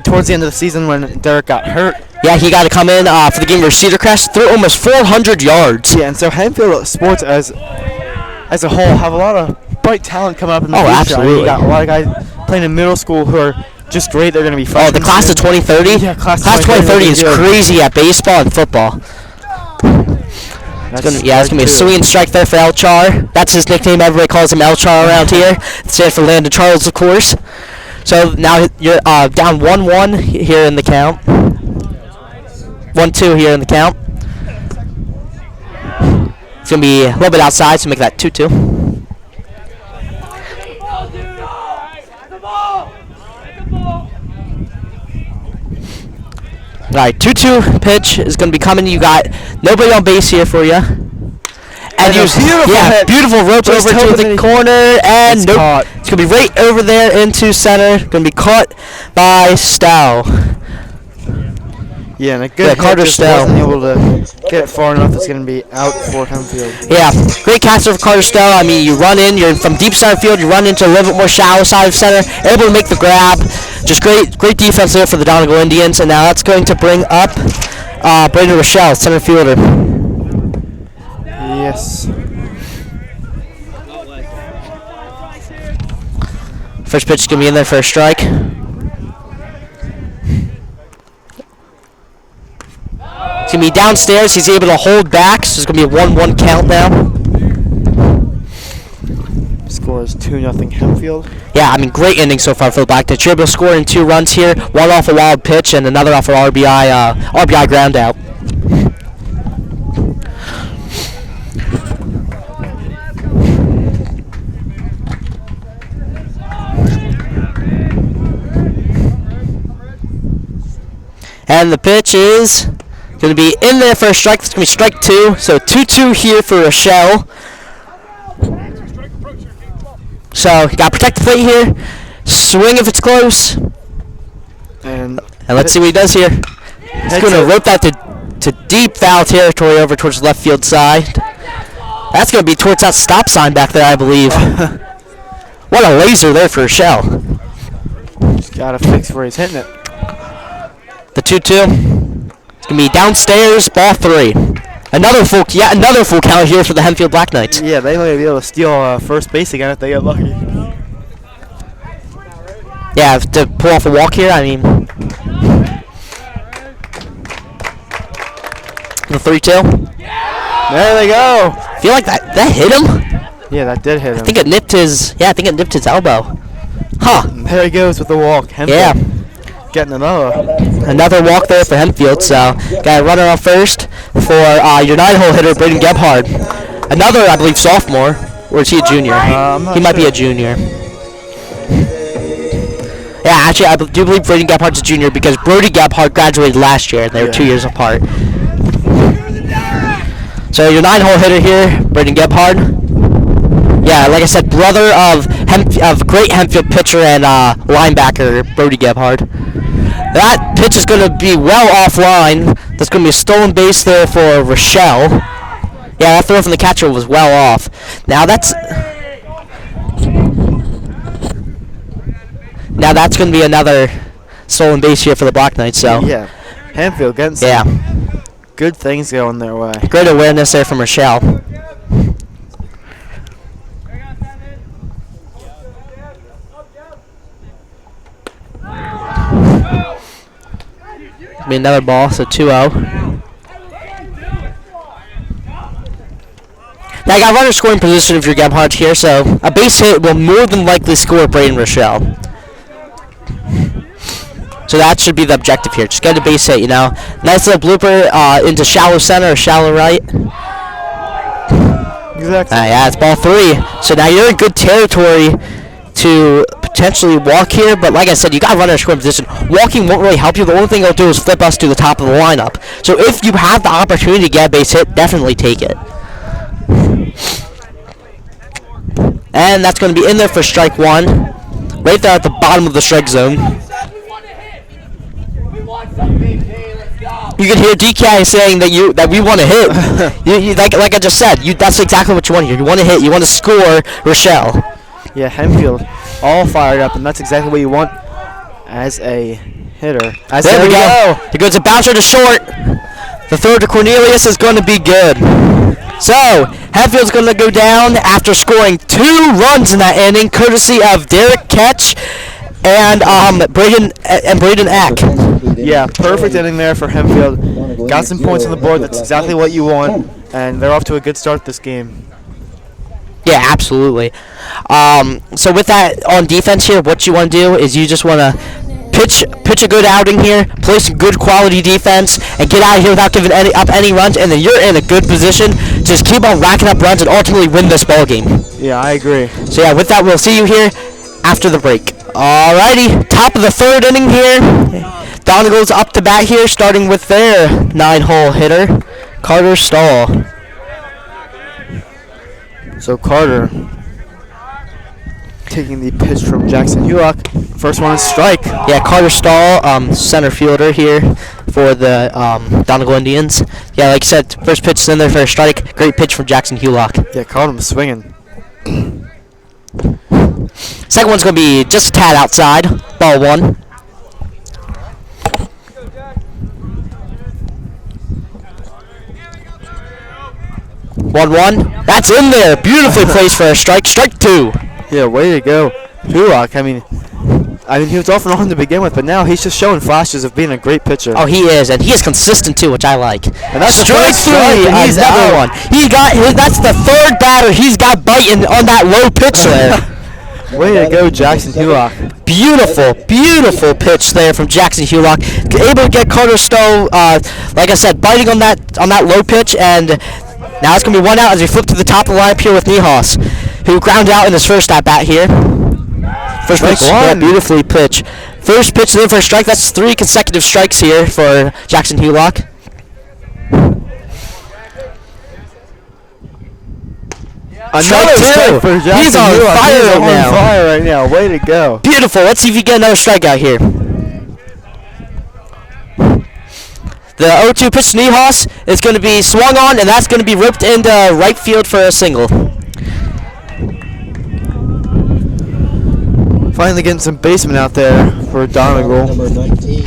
towards the end of the season when Derek got hurt. Yeah, he got to come in for the game versus Cedar Crest, threw almost 400 yards. Yeah, and so Hempfield sports as a whole have a lot of bright talent coming up in the future. Absolutely. I mean, you got a lot of guys playing in middle school who are just great. They're going to be fun. Oh, the class of 2030? Yeah, class 2030 is good. crazy at baseball and football. It's going to be a swinging strike there for El Char. That's his nickname. Everybody calls him El Char around here. It stands for Landon Charles, of course. So now you're down 1-1 here in the count. 1-2 here in the count. It's going to be a little bit outside, so make that 2-2. All right, 2-2 pitch is going to be coming. You got nobody on base here for you. And beautiful rope over to the corner, and nope, caught. it's going to be right over there into center. Going to be caught by Stow. Yeah, and a good Carter hit just Stow. wasn't able to get it far enough. It's going to be out for Hempfield. Yeah, great catcher for Carter Stow. I mean, you run in, you're from deep center field, you run into a little bit more shallow side of center, able to make the grab. Just great defense there for the Donegal Indians, and now that's going to bring up Brandon Rochelle, center fielder. Yes. First pitch is going to be in there for a strike. It's going to be downstairs. He's able to hold back, so it's going to be a 1-1 count now. Score is 2-0 Hempfield. Yeah, I mean, great inning so far for the Black Knights. You're able to score in 2 runs here, one off a wild pitch and another off an RBI ground out. And the pitch is going to be in there for a strike. It's going to be strike 2. So 2-2 here for Rochelle. So you got to protect the plate here. Swing if it's close. And let's see what he does here. He's going to rope that to deep foul territory over towards the left field side. That's going to be towards that stop sign back there, I believe. What a laser there for Rochelle. Just got to fix where he's hitting it. The 2-2. It's going to be downstairs, ball 3. Another full count here for the Hempfield Black Knights. Yeah, they might be able to steal first base again if they get lucky. Yeah, to pull off a walk here, I mean. The 3-2. There they go. I feel like that hit him. Yeah, that did hit him. I think it nipped his elbow. Huh. And there he goes with the walk. Hempfield Yeah. getting Another walk there for Hempfield, so got a runner on first for your 9-hole hitter, Braden Gebhard. Another, I believe, sophomore, or is he a junior? He might be a junior. Yeah, actually, I do believe Braden Gebhard's a junior because Brody Gebhard graduated last year, and they were 2 years apart. So your 9-hole hitter here, Braden Gebhard. Yeah, like I said, brother of great Hempfield pitcher and linebacker Brody Gebhard. That pitch is going to be well offline. There's going to be a stolen base there for Rochelle. Yeah, that throw from the catcher was well off. Now that's going to be another stolen base here for the Black Knights. So Yeah, Hempfield getting some good things going their way. Great awareness there from Rochelle. Be another ball, so 2-0. Now I got runner scoring position of your Gebhard here, so a base hit will more than likely score Braden Rochelle. So that should be the objective here. Just get a base hit, you know. Nice little blooper into shallow center or shallow right. Exactly. Yeah, it's ball 3. So now you're in good territory to potentially walk here, but like I said, you got to run in a scoring position. Walking won't really help you. The only thing it'll do is flip us to the top of the lineup. So if you have the opportunity to get a base hit, definitely take it. And that's going to be in there for strike 1. Right there at the bottom of the strike zone. You can hear DK saying that we want to hit. like I just said, that's exactly what you want here. You want to hit. You want to score Rochelle. Yeah, Hempfield all fired up, and that's exactly what you want as a hitter. There we go. He goes a bouncer to short. The throw to Cornelius is going to be good. So, Hempfield's going to go down after scoring 2 runs in that inning, courtesy of Derek Ketch and Braden Eck. Yeah, perfect inning there for Hempfield. Got some points on the board. That's exactly what you want, and they're off to a good start this game. Yeah, absolutely. So with that on defense here, what you want to do is you just want to pitch a good outing here, play some good quality defense, and get out of here without giving up any runs, and then you're in a good position to just keep on racking up runs and ultimately win this ball game. Yeah, I agree. So yeah, with that, we'll see you here after the break. Alrighty, top of the 3rd inning here. Donegal's up to bat here, starting with their 9-hole hitter, Carter Stahl. So Carter taking the pitch from Jackson Hulock. First one is strike. Yeah, Carter Stahl, center fielder here for the Donegal Indians. Yeah, like I said, first pitch is in there for a strike. Great pitch from Jackson Hulock. Yeah, caught him swinging. Second one's going to be just a tad outside. Ball 1. One. That's in there. Beautifully placed for a strike. Strike 2. Yeah, way to go. Hulock, I mean, he was off and on to begin with, but now he's just showing flashes of being a great pitcher. Oh, he is, and he is consistent too, which I like. And that's strike 3. and he's Another out. one. That's the 3rd batter he's got biting on that low pitch there. Way to go, Jackson Hulock. Beautiful pitch there from Jackson Hulock. Able to get Carter Stowe, like I said, biting on that low pitch, and now it's going to be 1 out as we flip to the top of the lineup here with Nihas, who grounded out in his first at-bat here. First pitch, beautifully pitched. First pitch in for a strike. That's 3 consecutive strikes here for Jackson Hulock. Strike two. For Jackson He's on Hewlett. fire He's right on now. fire right now. Way to go. Beautiful. Let's see if you get another strikeout here. The 0-2 pitch to Niehaus is going to be swung on, and that's going to be ripped into right field for a single. Finally getting some basemen out there for Donegal. Number 19.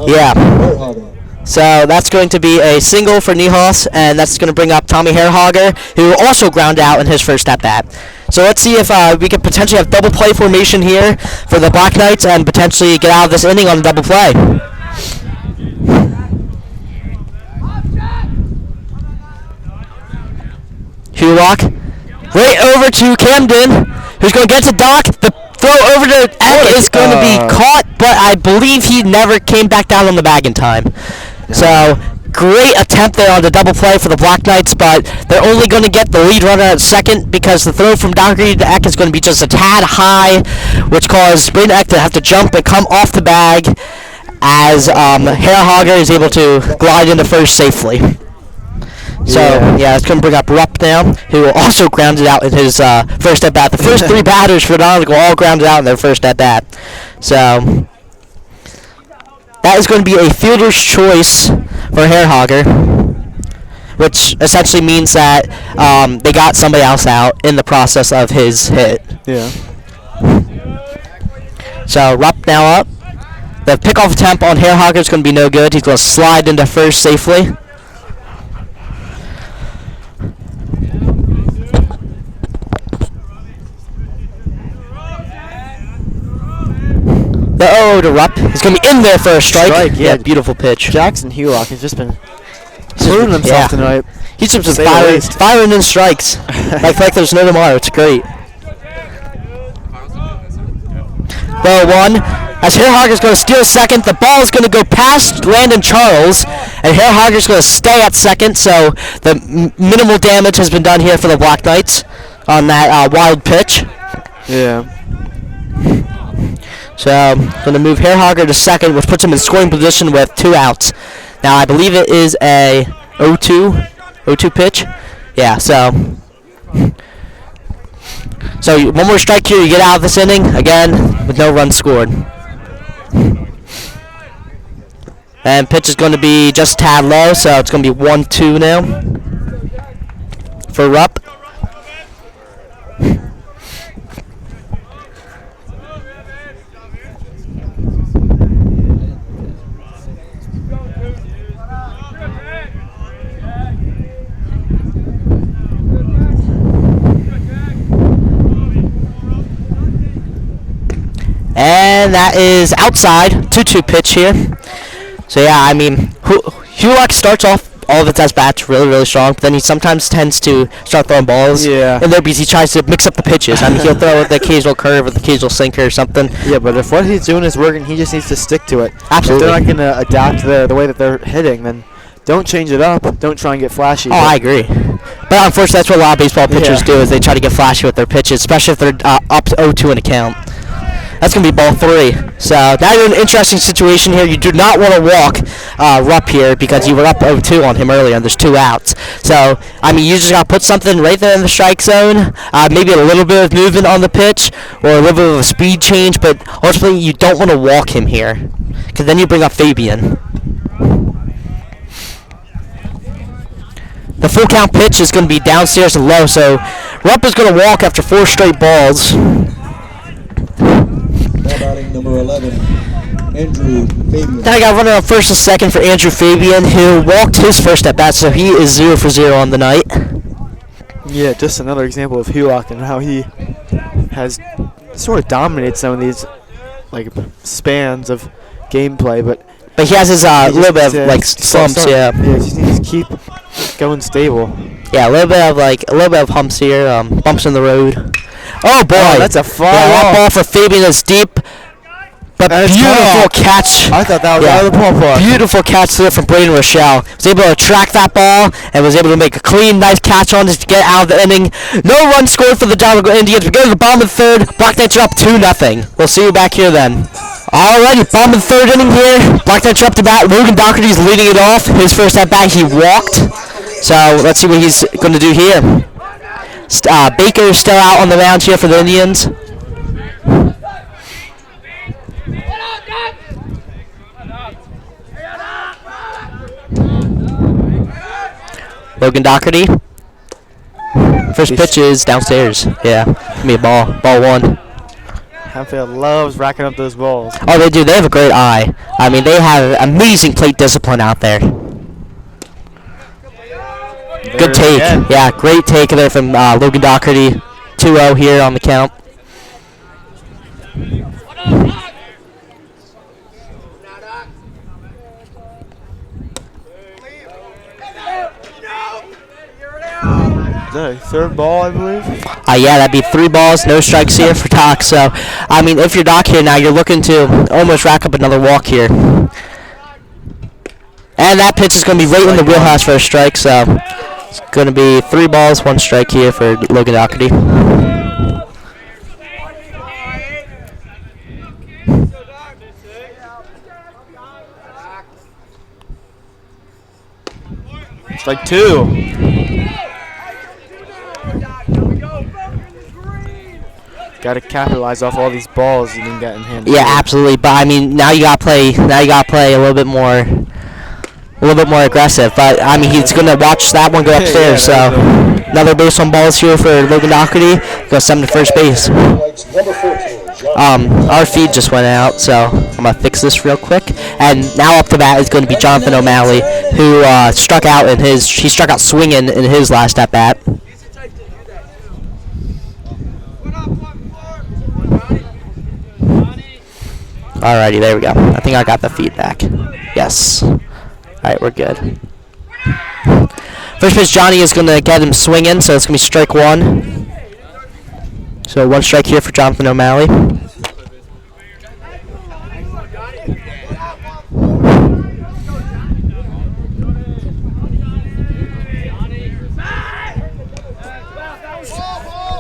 Yeah. Hairhager. So that's going to be a single for Niehaus, and that's going to bring up Tommy Hairhager, who also grounded out in his first at-bat. So let's see if we could potentially have double play formation here for the Black Knights and potentially get out of this inning on a double play. Hulock, right over to Camden, who's going to get to Doc. The throw over to Eck is going to be caught, but I believe he never came back down on the bag in time. So, great attempt there on the double play for the Black Knights, but they're only going to get the lead runner at second because the throw from Doherty to Eck is going to be just a tad high, which caused Braden Eck to have to jump and come off the bag as Hairhager is able to glide into first safely. So, yeah, it's going to bring up Rupp now, who also grounded out in his first at-bat. The first three batters for Donegal all grounded out in their first at-bat. So, that is going to be a fielder's choice for Hairhager, which essentially means that they got somebody else out in the process of his hit. Yeah. So, Rupp now up. The pickoff attempt on Hairhager is going to be no good. He's going to slide into first safely. The 0 to Rupp. He's going to be in there for a strike. Yeah, beautiful pitch. Jackson Hewlett has just been proving himself tonight. He's just firing in strikes. like there's no tomorrow. It's great. The 1. As Hairhager's going to steal second, the ball is going to go past Landon Charles, and Hairhager's going to stay at second, so the minimal damage has been done here for the Black Knights on that wild pitch. Yeah. So, going to move Hairhager to second, which puts him in scoring position with 2 outs. Now, I believe it is a 0-2 pitch. Yeah, so one more strike here, you get out of this inning, again, with no runs scored. And pitch is going to be just a tad low, so it's going to be 1-2 now for Rupp. And that is outside, 2-2 pitch here. So yeah, I mean, Hulock starts off all of its at-bats really, really strong, but then he sometimes tends to start throwing balls in there because he tries to mix up the pitches. I mean, he'll throw the occasional curve or the occasional sinker or something. Yeah, but if what he's doing is working, he just needs to stick to it. Absolutely. If they're not going to adapt the way that they're hitting, then don't change it up. Don't try and get flashy. Oh, I agree. But unfortunately, that's what a lot of baseball pitchers do, is they try to get flashy with their pitches, especially if they're up 0-2 in a count. That's going to be ball 3. So now you're in an interesting situation here. You do not want to walk Rupp here because you were up 0-2 on him earlier and there's 2 outs. So, I mean, you just got to put something right there in the strike zone. Maybe a little bit of movement on the pitch or a little bit of a speed change, but ultimately you don't want to walk him here because then you bring up Fabian. The full count pitch is going to be downstairs and low, so Rupp is going to walk after 4 straight balls. Now batting number 11, Andrew Fabian. Then I got runner on first and second for Andrew Fabian, who walked his first at bat, so he is 0 for 0 on the night. Yeah, just another example of Hulock and how he has sort of dominated some of these like spans of gameplay, but he has his little bit of like slumps, yeah. Yeah, he just needs to keep going stable. Yeah, a little bit of humps here, bumps in the road. Oh boy, that's a fly that ball for Fabian is deep, but beautiful catch. I thought that was out of the ballpark. Beautiful catch there from Braden Rochelle. Was able to track that ball and was able to make a clean, nice catch on it to get out of the inning. No run scored for the Donegal Indians. We go to the bottom of the 3rd. Black Knights are up 2-0. We'll see you back here then. Alrighty, bottom of the 3rd inning here. Black Knights are up to bat. Logan Doherty's leading it off. His first at bat, he walked. So let's see what he's going to do here. Baker still out on the mound here for the Indians. Logan Doherty. First pitch is downstairs. Yeah, give me a ball. Ball 1. Hempfield loves racking up those balls. Oh, they do. They have a great eye. I mean, they have amazing plate discipline out there. Good take. Again. Yeah, great take there from Logan Doherty. 2-0 here on the count. Is that a third ball, I believe? Yeah, that'd be 3 balls, no strikes here for Doc. So, I mean, if you're Doc here now, you're looking to almost rack up another walk here. And that pitch is going to be right in the wheelhouse for a strike. So, it's going to be 3 balls, 1 strike here for Logan Doherty. Strike 2. Got to capitalize off all these balls you've been getting him. Yeah, absolutely. But I mean, now you got to play. Now you got to play a little bit more aggressive. But I mean, he's gonna watch that one go upstairs. So another base on balls here for Logan Doherty. Goes 7 to first base. Our feed just went out, so I'm gonna fix this real quick. And now up to bat is going to be Jonathan O'Malley, who struck out swinging in his last at bat. Alrighty, there we go. I think I got the feedback. Yes. Alright, we're good. First pitch, Johnny is going to get him swinging, so it's going to be strike 1. So 1 strike here for Jonathan O'Malley.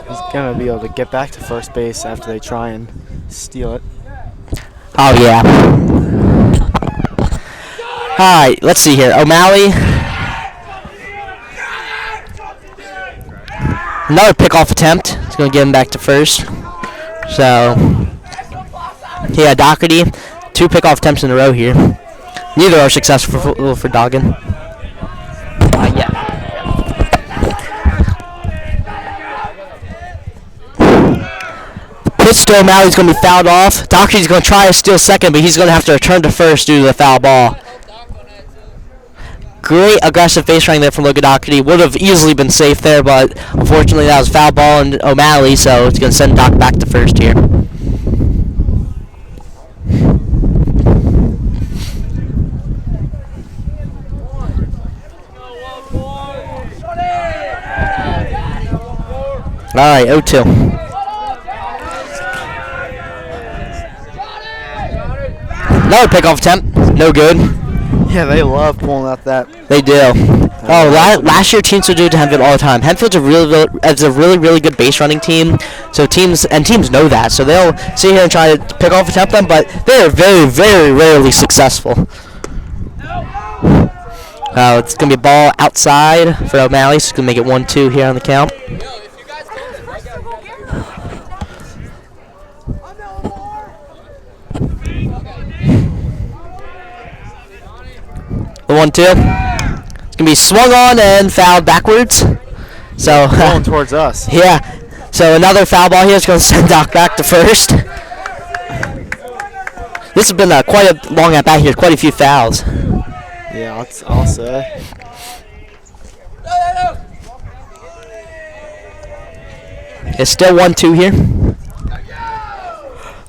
He's going to be able to get back to first base after they try and steal it. Oh, yeah. Alright, let's see here. O'Malley. Another pickoff attempt. It's going to get him back to first. So, yeah, Doherty. 2 pickoff attempts in a row here. Neither are successful for Doggin. Yeah. Pitch to O'Malley's going to be fouled off. Doherty's going to try to steal second, but he's going to have to return to first due to the foul ball. Great aggressive base running there from Logan Doherty. Would have easily been safe there, but unfortunately that was foul ball and O'Malley, so it's going to send Doc back to first here. Alright, 0-2. Another pickoff attempt. No good. Yeah, they love pulling out that. They do. Oh, last year teams would do it to Hempfield all the time. Hempfield's a really good base running team. So teams know that. So they'll sit here and try to pick off attempt them, but they're very, very rarely successful. It's gonna be a ball outside for O'Malley. So it's gonna make it 1-2 here on the count. The 1-2. It's gonna be swung on and fouled backwards. So going towards us. Yeah. So another foul ball here is gonna send Doc back to first. This has been quite a long at bat here. Quite a few fouls. Yeah, I'll say. It's still 1-2 here.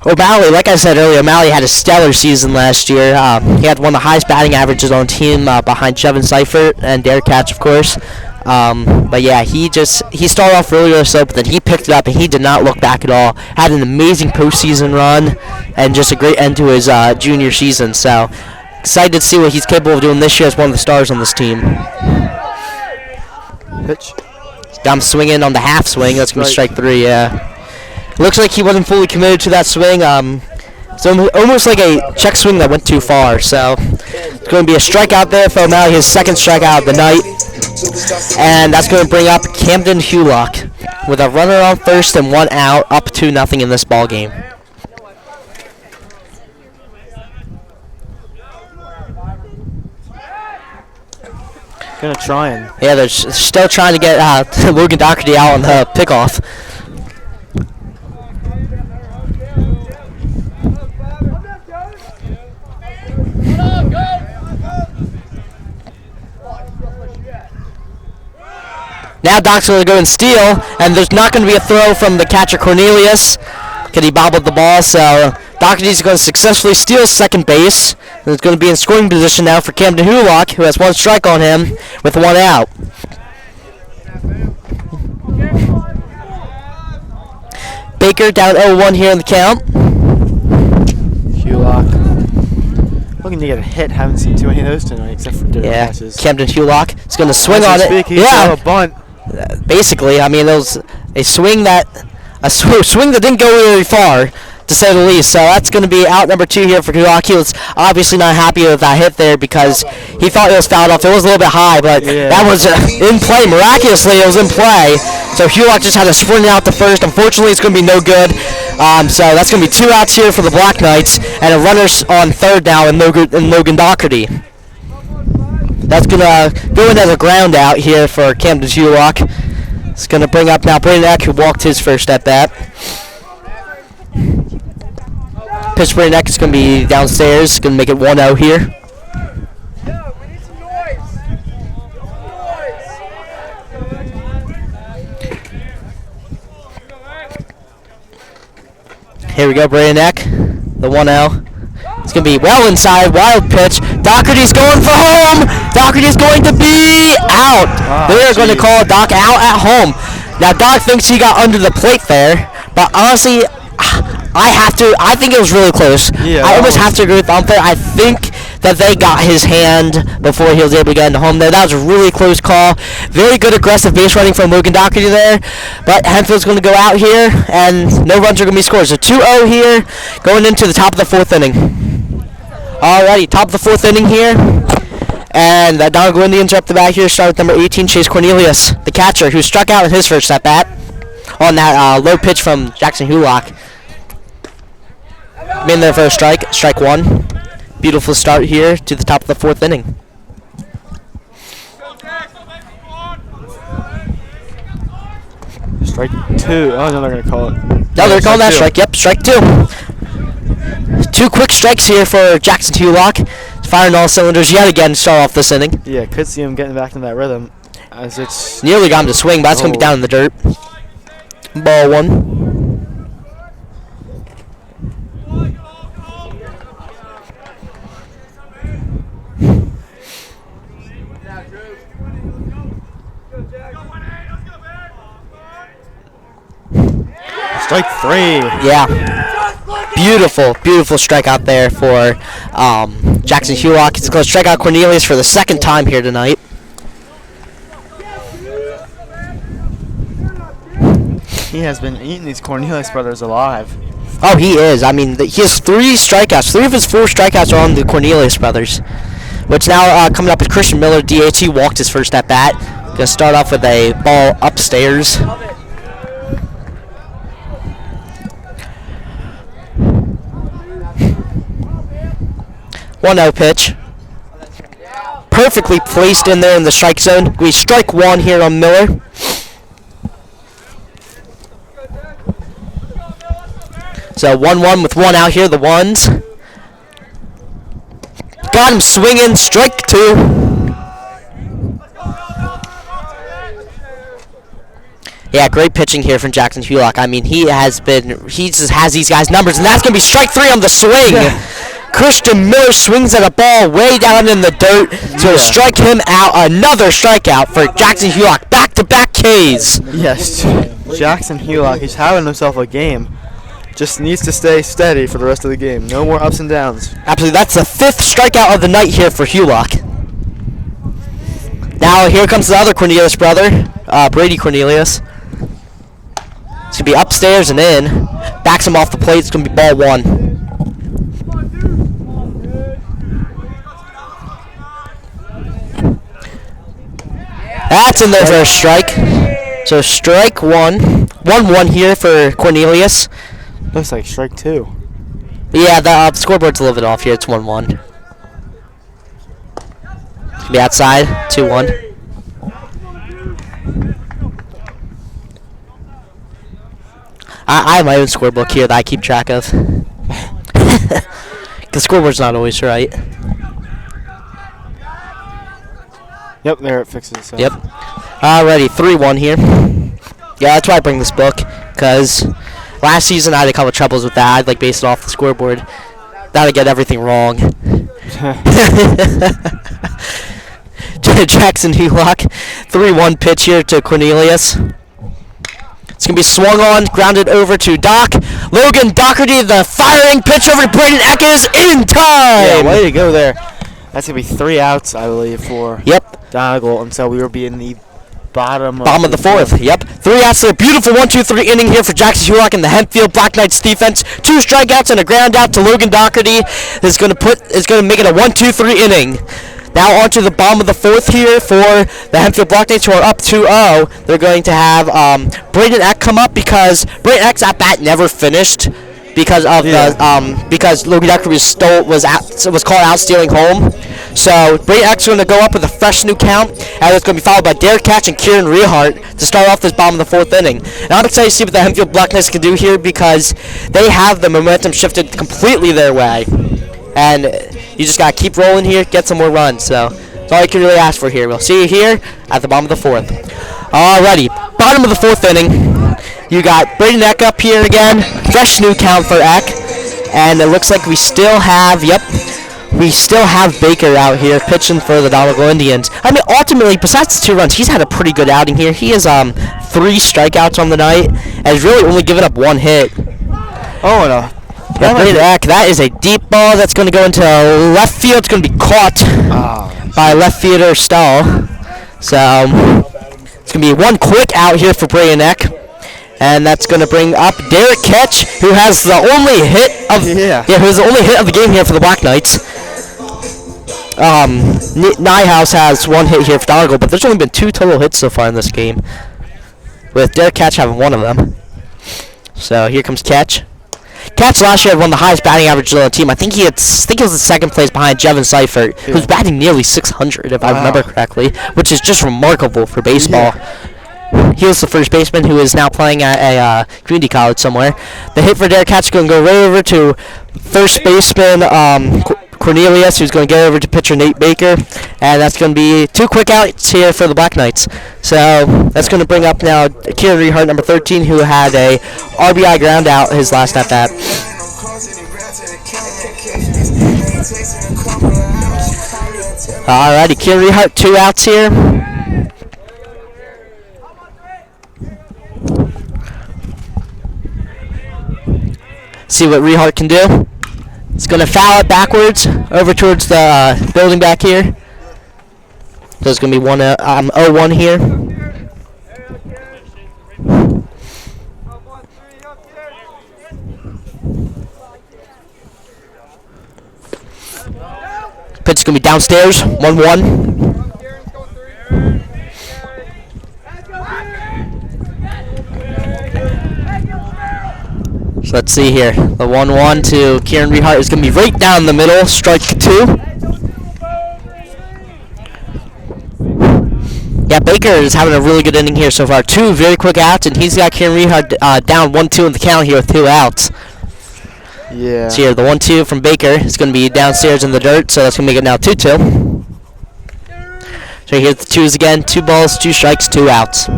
O'Malley, like I said earlier, O'Malley had a stellar season last year. He had one of the highest batting averages on the team behind Chevin Seifert and Derek Katz, of course. But yeah, he started off really slow, but then he picked it up and he did not look back at all. Had an amazing postseason run and just a great end to his junior season. So excited to see what he's capable of doing this year as one of the stars on this team. Pitch. Got him swinging on the half swing. That's going to be strike 3, yeah. Looks like he wasn't fully committed to that swing. So almost like a check swing that went too far. So it's going to be a strikeout there for O'Malley, his second strikeout of the night. And that's going to bring up Camden Hulock. with a runner on first and 1 out, up 2-0 in this ball game. Gonna try and. Yeah, they're still trying to get Logan Doherty out on the pickoff. Now Doc's going to go and steal, and there's not going to be a throw from the catcher Cornelius because he bobbled the ball. So Doherty's going to successfully steal second base. And it's going to be in scoring position now for Camden Hulock, who has 1 strike on him with 1 out. Baker down 0-1 here in the count. Hulock. Looking to get a hit. Haven't seen too many of those tonight, except for different matches. Camden Hulock is going to swing on it. Yeah, a bunt. Basically, I mean, it was a swing that didn't go very far, to say the least. So that's going to be out number 2 here for Hulock. He was obviously not happy with that hit there because he thought it was fouled off. It was a little bit high, but that was in play. Miraculously, it was in play. So Hulock just had to sprint out to first. Unfortunately, it's going to be no good. So that's going to be 2 outs here for the Black Knights, and a runner's on third now in Logan Doherty. That's going to go in as a ground out here for Camden Hulock. It's going to bring up now Brayden Eck, who walked his first at bat. Pitch Brayden Eck is going to be downstairs. Going to make it 1-0 here. Here we go, Brayden Eck, the 1-0. It's going to be well inside, wild pitch. Doherty's going for home. Doherty's going to be out. They're going to call Doc out at home. Now, Doc thinks he got under the plate there, but honestly, I think it was really close. Yeah, I almost have to agree with Umpire. I think that they got his hand before he was able to get into home there. That was a really close call. Very good aggressive base running from Logan Doherty there. But Hempfield's going to go out here, and no runs are going to be scored. So 2-0 here, going into the top of the 4th inning. Alrighty, top of the 4th inning here. And the Donegal Indians are up the bat here, start with number 18, Chase Cornelius, the catcher, who struck out in his first at-bat on that low pitch from Jackson Hulock. In there for a strike 1. Beautiful start here to the top of the 4th inning. Strike 2. Oh, no, they're going to call it. No, they're calling that strike. Yep, strike 2. 2 quick strikes here for Jackson Hulock. Firing all cylinders yet again to start off this inning. Yeah, could see him getting back in that rhythm. As it's nearly got him to swing, but that's going to be down in the dirt. Ball 1. Strike 3. Yeah. Beautiful strikeout there for Jackson Hulock. He's going to strike out Cornelius for the 2nd time here tonight. He has been eating these Cornelius brothers alive. Oh, he is. I mean, he has 3 strikeouts. 3 of his 4 strikeouts are on the Cornelius brothers. Which now coming up is Christian Miller, DH. He walked his first at bat. Going to start off with a ball upstairs. One 1-0 pitch. Perfectly placed in there in the strike zone. We strike 1 here on Miller. So 1-1 with 1 out here, the ones. Got him swinging, strike 2. Yeah, great pitching here from Jackson Hulock. I mean, he just has these guys' numbers, and that's going to be strike 3 on the swing. Yeah. Christian Miller swings at a ball way down in the dirt, so to strike him out. Another strikeout for Jackson Hulock. Back-to-back Ks. Yes, Jackson Hulock, he's having himself a game. Just needs to stay steady for the rest of the game. No more ups and downs. Absolutely. That's the 5th strikeout of the night here for Hulock. Now here comes the other Cornelius brother, Brady Cornelius. It's going to be upstairs and in. Backs him off the plate. It's going to be ball 1. That's in there for a strike. So strike 1. 1-1 here for Cornelius. Looks like strike 2. Yeah, the scoreboard's a little bit off here. It's 1-1. Be outside, 2-1. I have my own scorebook here that I keep track of. The scoreboard's not always right. Yep, there it fixes itself. Yep. Alrighty, 3-1 here. Yeah, that's why I bring this book, because last season I had a couple troubles with that. I'd like base it off the scoreboard. Now I get everything wrong. Jackson Hulock, 3-1 pitch here to Cornelius. It's going to be swung on, grounded over to Doc. Logan Doherty, the firing pitch over to Braden Eck is in time! Yeah, way to go there. That's going to be 3 outs, I believe, for Donegal, and so we will be in the bottom of the 4th. Yep. 3 outs there. Beautiful 1-2-3 inning here for Jackson Hulock and the Hempfield Black Knights defense. 2 strikeouts and a ground out to Logan Doherty is going to make it a 1-2-3 inning. Now on to the bottom of the 4th here for the Hempfield Black Knights, who are up 2-0. They're going to have Braden Eck come up because Braden Eck's at bat never finished because of because Logan Doherty was called out stealing home. So Braden Eck's going to go up with a fresh new count, and it's going to be followed by Derek Catch and Kieran Rehart to start off this bottom of the 4th inning. And I'm excited to see what the Hempfield Black Knights can do here because they have the momentum shifted completely their way. And you just got to keep rolling here, get some more runs. So that's all you can really ask for here. We'll see you here at the bottom of the 4th. Alrighty, bottom of the 4th inning. You got Braden Eck up here again. Fresh new count for Eck. And it looks like we still have, Baker out here pitching for the Donegal Indians. I mean, ultimately, besides the 2 runs, he's had a pretty good outing here. He has 3 strikeouts on the night and has really only given up 1 hit. Oh, no. Yeah, Braden Eck, that is a deep ball that's going to go into left field. It's going to be caught by left fielder Stahl. So it's going to be 1 quick out here for Braden Eck. And that's going to bring up Derek Ketch, who has the only hit of the game here for the Black Knights. Nyhouse has 1 hit here for Donegal, but there's only been 2 total hits so far in this game, with Derek Ketch having 1 of them. So here comes Ketch. Ketch last year had one of the highest batting averages on the team. I think he was in 2nd place behind Jevin Seifert, who's batting nearly 600, if I remember correctly, which is just remarkable for baseball. Yeah. He was the first baseman who is now playing at a community college somewhere. The hit for Derek Ketch is going to go right over to first baseman Cornelius, who's going to get over to pitcher Nate Baker, and that's going to be 2 quick outs here for the Black Knights. So that's going to bring up now Kieran Rehart, number 13, who had a RBI ground out his last at bat. Alrighty, Kieran Rehart, 2 outs here. See what Rehart can do. It's going to foul it backwards over towards the building back here. So it's going to be 0-1 here. Pitch is going to be downstairs, 1-1. So let's see here. The 1-1 to Kieran Rehart is going to be right down the middle. Strike 2. Yeah, Baker is having a really good inning here so far. 2 very quick outs, and he's got Kieran Rehart down 1-2 in the count here with 2 outs. Yeah. So here, the 1-2 from Baker is going to be downstairs in the dirt, so that's going to make it now 2-2. So here's the 2s again. 2 balls, 2 strikes, 2 outs.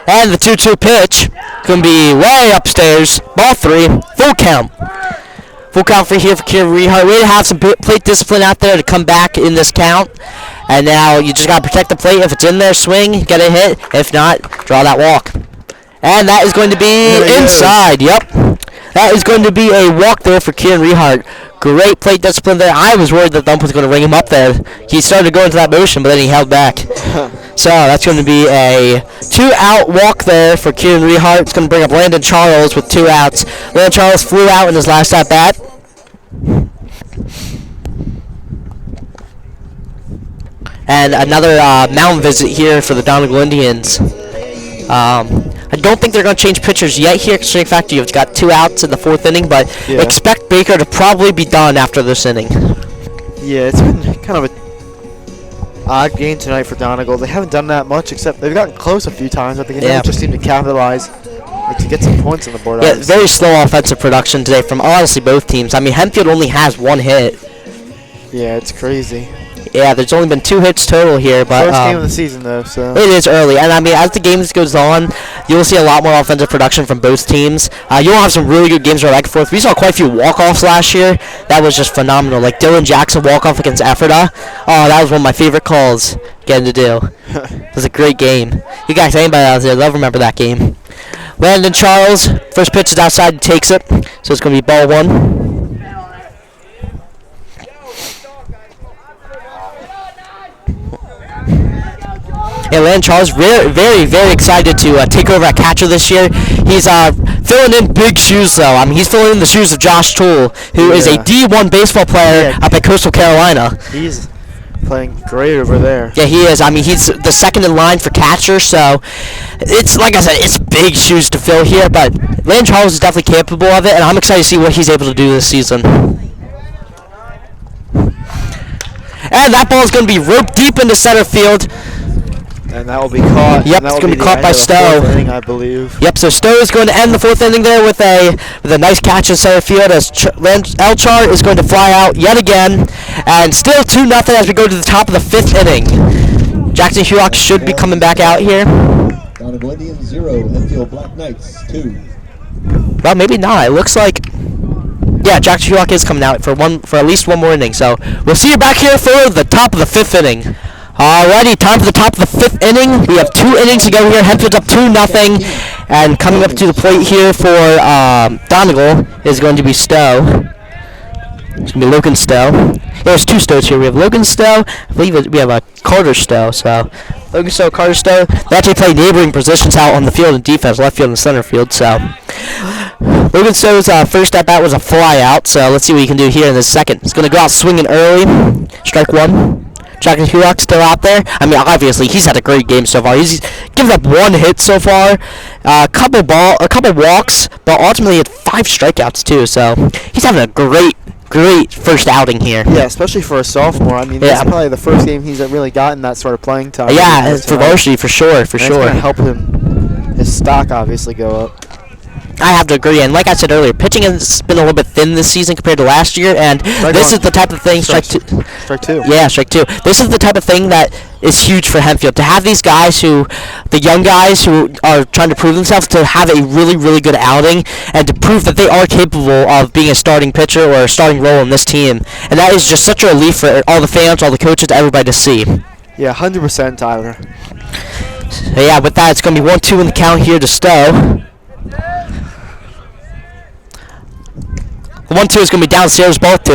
And the 2-2 pitch going to be way upstairs. Ball 3, full count. Full count for here for Kieran Rehart. Way to have some plate discipline out there to come back in this count. And now you just got to protect the plate. If it's in there, swing, get a hit. If not, draw that walk. And that is going to be inside. Yep. That is going to be a walk there for Kieran Rehart. Great plate discipline there. I was worried that the ump was going to ring him up there. He started to go into that motion, but then he held back. So that's going to be a 2-out walk there for Kieran Rehart. It's going to bring up Landon Charles with 2 outs. Landon Charles flew out in his last at bat. And another mound visit here for the Donegal Indians. I don't think they're going to change pitchers yet here, considering the fact you've got 2 outs in the 4th inning, but expect Baker to probably be done after this inning. Yeah, it's been kind of a odd game tonight for Donegal. They haven't done that much, except they've gotten close a few times. I think they just seem to capitalize to get some points on the board. Yeah, very slow offensive production today from honestly both teams. I mean, Hempfield only has 1 hit. Yeah, it's crazy. Yeah, there's only been 2 hits total here, but first game of the season though, so it is early. And I mean, as the game goes on, you'll see a lot more offensive production from both teams. You'll have some really good games right back and forth. We saw quite a few walk-offs last year. That was just phenomenal. Like Dylan Jackson walk-off against Ephrata. Oh, that was one of my favorite calls getting to do. It was a great game. You guys, anybody out there, they'll remember that game. Landon Charles, first pitch is outside, he takes it. So it's going to be ball 1. And Landon Charles very, very excited to take over at catcher this year. He's filling in big shoes, though. I mean, he's filling in the shoes of Josh Toole, who is a D1 baseball player up at Coastal Carolina. He's playing great over there. Yeah, he is. I mean, he's the second in line for catcher, so it's, like I said, it's big shoes to fill here, but Landon Charles is definitely capable of it, and I'm excited to see what he's able to do this season. And that ball is going to be roped deep into center field. And that will be caught. Yep, it's going to be caught by Stowe. Inning, I believe. Yep, so Stowe is going to end the 4th inning there with a nice catch in center field as Elchar is going to fly out yet again. And still 2-0 as we go to the top of the 5th inning. Jackson Hulock should be coming back out here. Donegal Indians 0, Hempfield Black Knights 2. Well, maybe not. It looks like... Yeah, Jackson Hulock is coming out for at least 1 more inning. So we'll see you back here for the top of the 5th inning. Alrighty, time for the top of the 5th inning. We have 2 innings to go here. Hempfield's up 2-0. And coming up to the plate here for Donegal is going to be Stowe. It's going to be Logan Stowe. There's 2 Stowes here. We have Logan Stowe. I believe we have a Carter Stowe. So Logan Stowe, Carter Stowe. They actually play neighboring positions out on the field in defense, left field and center field. So Logan Stowe's first at bat was a fly out. So let's see what he can do here in the second. He's going to go out swinging early. Strike 1. Jackson Hulock still out there. I mean, obviously, he's had a great game so far. He's given up 1 hit so far, a couple walks, but ultimately had 5 strikeouts too. So he's having a great first outing here. Yeah, especially for a sophomore. I mean, this is probably the first game he's really gotten that sort of playing time. Yeah, for varsity, for sure. It's going to help his stock obviously go up. I have to agree, and like I said earlier, pitching has been a little bit thin this season compared to last year, and this is the type of thing. Strike 2. Yeah, strike 2. This is the type of thing that is huge for Hempfield, to have these guys the young guys who are trying to prove themselves, to have a really good outing, and to prove that they are capable of being a starting pitcher or a starting role in this team. And that is just such a relief for all the fans, all the coaches, everybody to see. Yeah, 100%, Tyler. So yeah, with that, it's going to be 1-2 in the count here to Stowe. 1-2 is going to be downstairs, ball 2.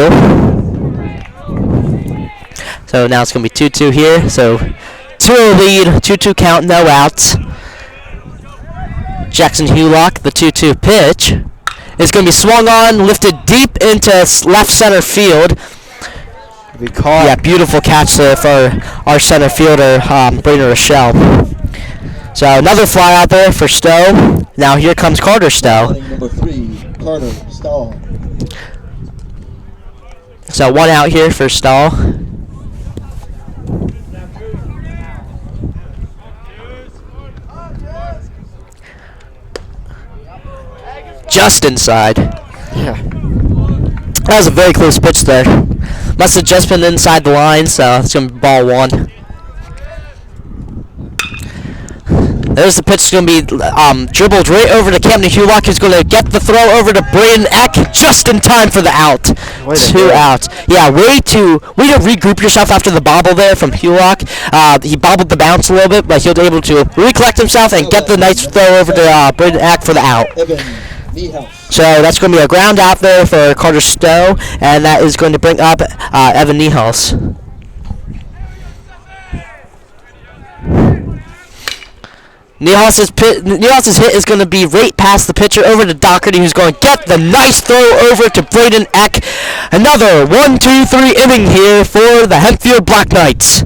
So now it's going to be 2-2 here. So 2-0 lead, 2-2 count, no outs. Jackson Hulock, the 2-2 pitch, is going to be swung on, lifted deep into left center field. Be caught. Yeah, beautiful catch there for our center fielder, Braden Rochelle. So another fly out there for Stowe. Now here comes Carter Stowe. Number 3, Carter Stahl. So 1 out here for Stahl. Just inside. Yeah. That was a very close pitch there. Must have just been inside the line, so it's going to be ball 1. There's the pitch. Going to be dribbled right over to Camden Hulock, who's going to get the throw over to Braden Eck just in time for the out. 2 outs. Yeah, way to regroup yourself after the bobble there from Hulock. He bobbled the bounce a little bit, but he'll be able to recollect himself and get the nice throw over to Braden Eck for the out. So that's going to be a ground out there for Carter Stowe, and that is going to bring up Evan Niehaus. Niehaus' hit is going to be right past the pitcher over to Doherty, who's going to get the nice throw over to Braden Eck. Another 1-2-3 inning here for the Hempfield Black Knights.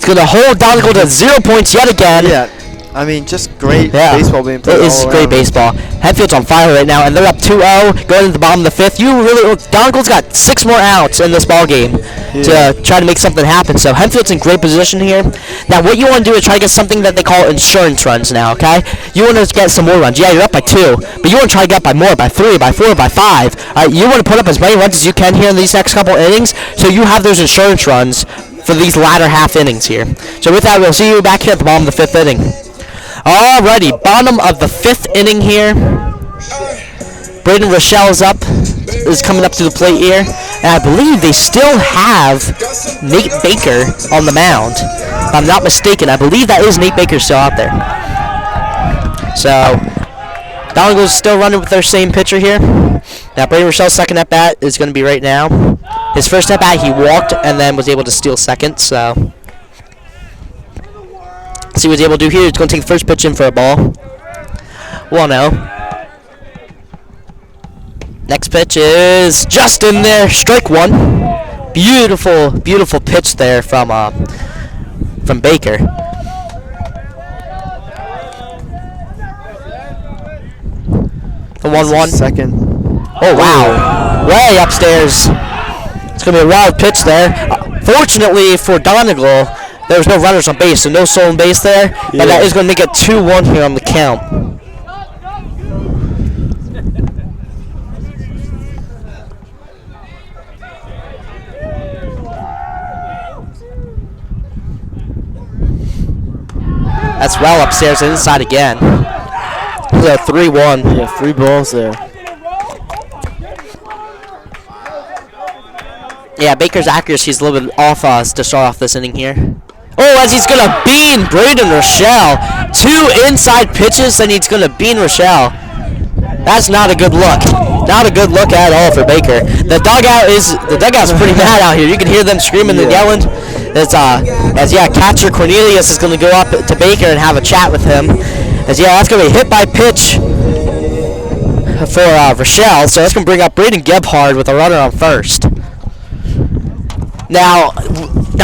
It's going to hold Donegal to 0 points yet again. Yeah. I mean, just great Yeah. baseball being played. It is all great around. baseball. Hempfield's on fire right now, and they're up 2-0 going into the bottom of the fifth. Donegal's got 6 more outs in this ball game to try to make something happen. So Hempfield's in great position here. Now, what you want to do is try to get something that they call insurance runs now, okay? You want to get some more runs. Yeah, you're up by 2, but you want to try to get up by more, by 3, by 4, by 5. You want to put up as many runs as you can here in these next couple innings, so you have those insurance runs for these latter half innings here. So with that, we'll see you back here at the bottom of the 5th inning. Alrighty, bottom of the 5th inning here. Braden Rochelle's is coming up to the plate here. And I believe they still have Nate Baker on the mound. If I'm not mistaken, I believe that is Nate Baker still out there. So, Donegal's still running with their same pitcher here. Now, Braden Rochelle's second at bat is going to be right now. His first at bat, he walked and then was able to steal second, so... See what he's able to do here. He's going to take the first pitch in for a ball. 1-0. Next pitch is just in there. Strike 1. Beautiful, beautiful pitch there from Baker. The 1-1. Second. Oh, wow. Way upstairs. It's going to be a wild pitch there. Fortunately for Donegal, there was no runners on base, so no stolen base there. But that is going to make it 2-1 here on the count. That's well upstairs and inside again. So 3-1. Yeah, 3 balls there. Yeah, Baker's accuracy is a little bit off to start off this inning here. Oh, as he's going to bean Braden Rochelle. 2 inside pitches, then he's going to bean Rochelle. That's not a good look. Not a good look at all for Baker. The dugout's pretty mad out here. You can hear them screaming and yelling. Catcher Cornelius is going to go up to Baker and have a chat with him. That's going to be hit by pitch for Rochelle. So that's going to bring up Braden Gebhard with a runner on first. Now,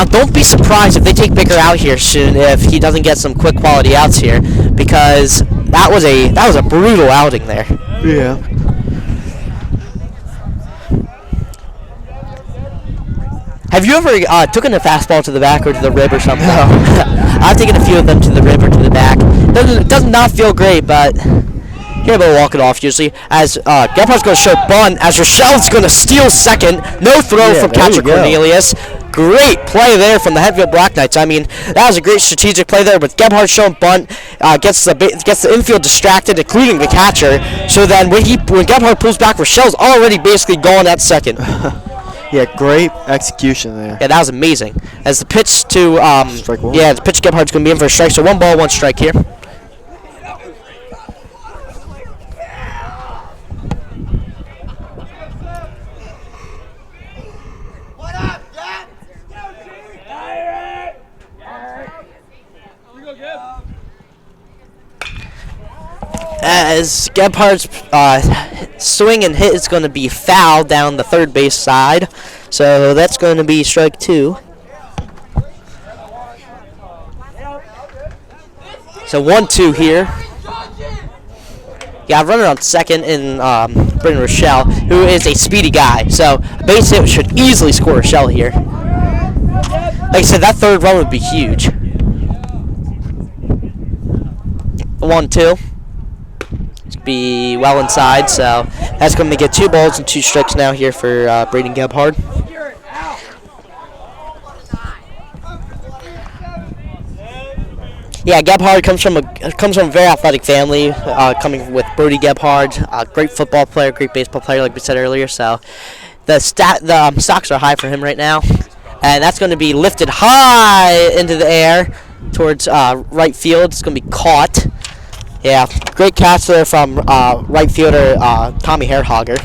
don't be surprised if they take Baker out here soon if he doesn't get some quick quality outs here, because that was a brutal outing there. Yeah. Have you ever taken a fastball to the back or to the rib or something? No. I've taken a few of them to the rib or to the back. Does not feel great, but you're able to walk it off usually. As Gebhard's going to show bunt, as Rochelle's going to steal second. No throw from catcher Cornelius. Great play there from the Hempfield Black Knights. I mean, that was a great strategic play there with Gebhard showing bunt, gets the infield distracted, including the catcher. So then when Gebhard pulls back, Rochelle's already basically gone at second. Yeah, great execution there. Yeah, that was amazing. As the pitch to strike 1. Yeah, the pitch Gebhard's going to be in for a strike. So 1 ball, 1 strike here. As Gebhard's swing and hit is going to be foul down the third base side. So that's going to be strike 2. So 1-2 here. Yeah, runner on second in Brendan Rochelle, who is a speedy guy. So a base hit should easily score Rochelle here. Like I said, that third run would be huge. 1-2. Be well inside, so that's going to get 2 balls and 2 strikes now here for Braden Gebhard. Yeah, Gebhard comes from a very athletic family, coming with Brody Gebhard, great football player, great baseball player, like we said earlier. So the stocks are high for him right now, and that's going to be lifted high into the air towards right field. It's going to be caught. Yeah, great catch there from right fielder Tommy Hairhogger.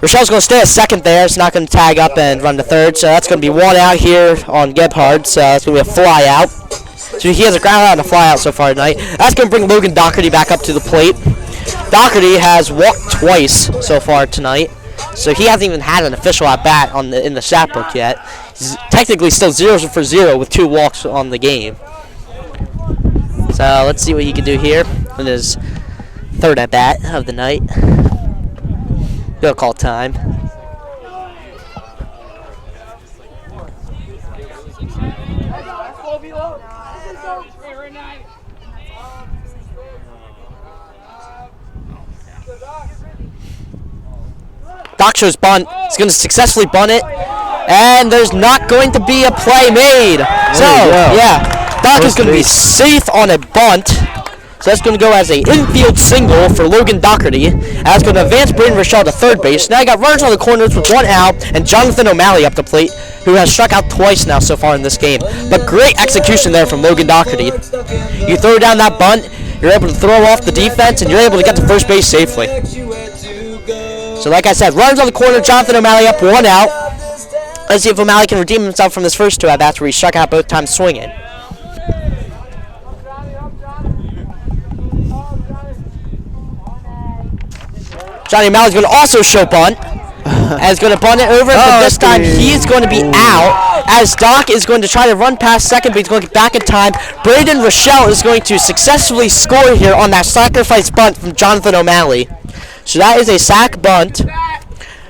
Rochelle's going to stay at second there. It's not going to tag up and run to third, so that's going to be 1 out here on Gebhard. So that's going to be a fly out. So he has a ground out and a fly out so far tonight. That's going to bring Logan Doherty back up to the plate. Doherty has walked twice so far tonight, so he hasn't even had an official at bat in the stat book yet. technically still 0 for 0 with 2 walks on the game. So let's see what he can do here in his third at bat of the night. He'll call time. Doc shows bunt. He's going to successfully bunt it. And there's not going to be a play made. So, yeah, Doc is going to be safe on a bunt. So that's going to go as a infield single for Logan Doherty. That's going to advance Braden Rochelle to third base. Now you got runners on the corners with 1 out and Jonathan O'Malley up the plate, who has struck out twice now so far in this game. But great execution there from Logan Doherty. You throw down that bunt, you're able to throw off the defense, and you're able to get to first base safely. So like I said, runners on the corner, Jonathan O'Malley up, 1 out. Let's see if O'Malley can redeem himself from his first 2 at-bats where he struck out both times swinging. Johnny O'Malley's going to also show bunt. And is going to bunt it over, but this time he's going to be out as Doc is going to try to run past second, but he's going to get back in time. Braden Rochelle is going to successfully score here on that sacrifice bunt from Jonathan O'Malley. So that is a sac bunt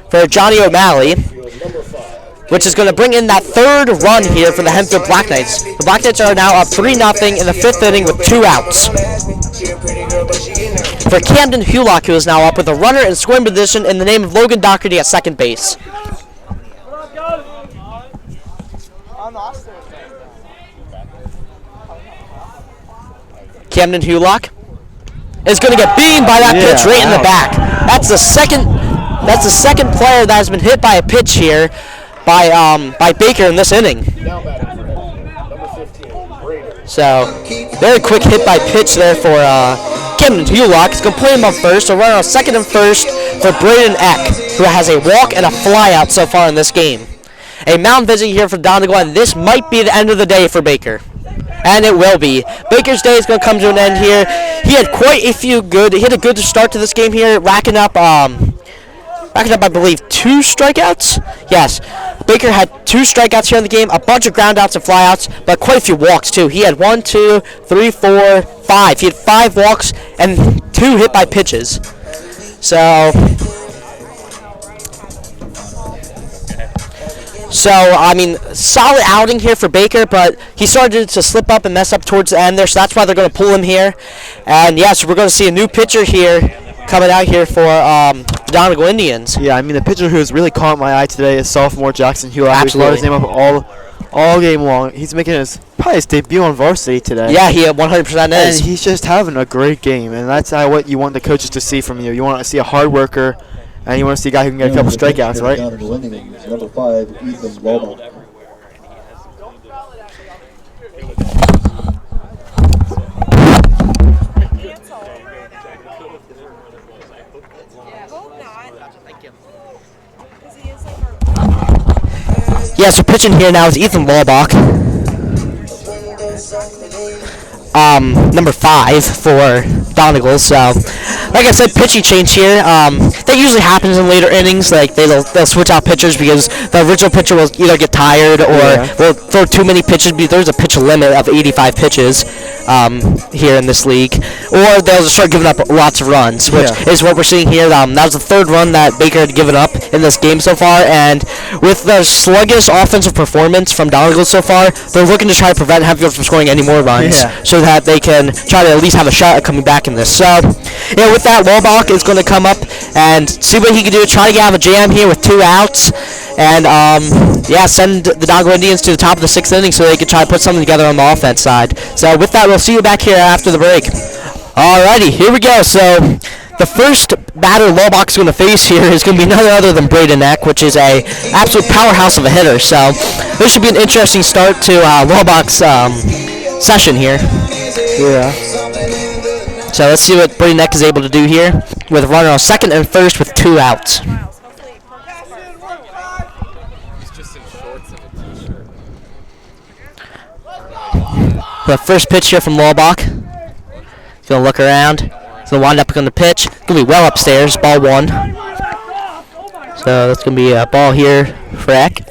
for Johnny O'Malley, which is going to bring in that third run here for the Hempfield Black Knights. The Black Knights are now up 3-0 in the 5th inning with 2 outs. For Camden Hulock, who is now up with a runner in scoring position in the name of Logan Doherty at second base. Camden Hulock is going to get beamed by that pitch right in the back. That's the second player that has been hit by a pitch here by Baker in this inning. So, very quick hit by pitch there for Camden Hulock. He's going to play him on first. So, runner on second and first for Braden Eck, who has a walk and a fly out so far in this game. A mound visit here for Donegal, and this might be the end of the day for Baker. And it will be. Baker's day is going to come to an end here. He had he had a good start to this game here, racking up, I believe, 2 strikeouts. Yes, Baker had 2 strikeouts here in the game, a bunch of groundouts and flyouts, but quite a few walks too. He had 1, 2, 3, 4, 5. He had 5 walks and 2 hit by pitches. So, I mean, solid outing here for Baker, but he started to slip up and mess up towards the end there, so that's why they're going to pull him here. And, yes, we're going to see a new pitcher here coming out here for the Donegal Indians. Yeah, I mean, the pitcher who's really caught my eye today is sophomore Jackson Hulock. Absolutely. We've brought his name up all game long. He's making probably his debut on varsity today. Yeah, he 100% is. And he's just having a great game, and that's what you want the coaches to see from you. You want to see a hard worker, and you want to see a guy who can get a couple strikeouts, right? Number 5, Ethan Lobo. Yeah, so pitching here now is Ethan Laubach. Number 5 for Donegal. So, like I said, pitching change here. That usually happens in later innings. Like they'll switch out pitchers because the original pitcher will either get tired or will throw too many pitches. Because there's a pitch limit of 85 pitches here in this league, or they'll just start giving up lots of runs, which is what we're seeing here. That was the 3rd run that Baker had given up in this game so far, and with the sluggish offensive performance from Donegal so far, they're looking to try to prevent Hempfield from scoring any more runs, so that they can try to at least have a shot at coming back in this. So, yeah, with that, Walbach is going to come up and see what he can do, try to have a jam here with 2 outs, and send the Donegal Indians to the top of the 6th inning so they can try to put something together on the offense side. So with that, we'll see you back here after the break. Alrighty, here we go. So the first batter Walbach is going to face here is going to be none other than Braden Eck, which is a absolute powerhouse of a hitter. So this should be an interesting start to Walbach's session here. Yeah. So let's see what Braden Eck is able to do here with a runner on second and first with 2 outs. The first pitch here from Walbach. He's going to look around. He's going to wind up on the pitch. It's going to be well upstairs. Ball 1. So that's going to be a ball here for Eck.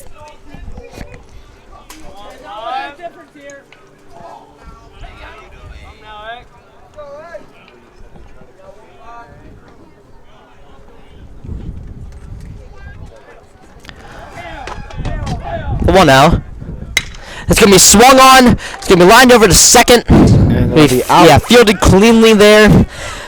1-0. It's going to be swung on. It's going to be lined over to second. And it'll be out. Yeah, fielded cleanly there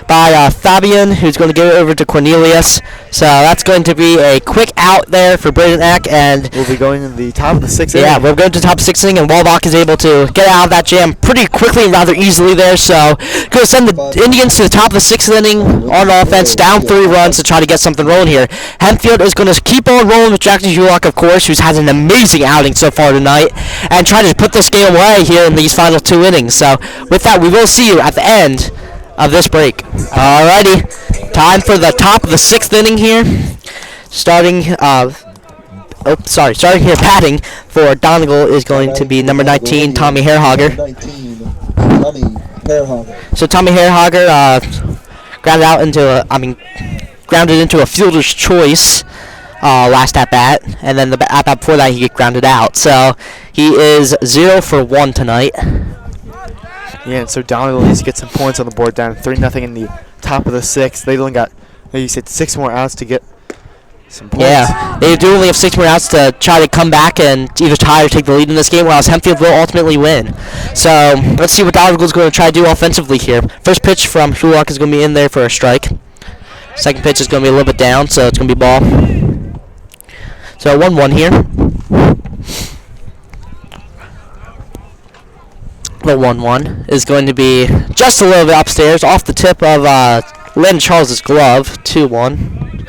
by Fabian, who's going to give it over to Cornelius. So that's going to be a quick out there for Braden Eck, and We'll be going in the top of the 6th yeah, inning. we're going to the top 6 inning, and Walbach is able to get out of that jam pretty quickly and rather easily there. So going to send the Indians to the top of the 6th inning on offense, down 3 runs to try to get something rolling here. Hempfield is going to keep on rolling with Jackson Hulock, of course, who's had an amazing outing so far tonight, and try to put this game away here in these final 2 innings. So with that, we will see you at the end of this break. Alrighty, time for the top of the 6th inning here. Starting here batting for Donegal is going to be number 19, Tommy Hairhager. 19, Tommy Hairhager. So Tommy Hairhager grounded into a fielder's choice last at bat, and then the at bat before that he grounded out. So he is 0 for 1 tonight. Yeah, and so Donegal needs to get some points on the board, down 3-0 in the top of the 6th. They've only got, like you said, 6 more outs to get some points. Yeah, they do only have 6 more outs to try to come back and either tie or take the lead in this game, whereas Hempfield will ultimately win. So let's see what Donegal's going to try to do offensively here. First pitch from Hulock is going to be in there for a strike. Second pitch is going to be a little bit down, so it's going to be ball. So 1-1 here. The 1-1 is going to be just a little bit upstairs, off the tip of Len Charles's glove. 2-1.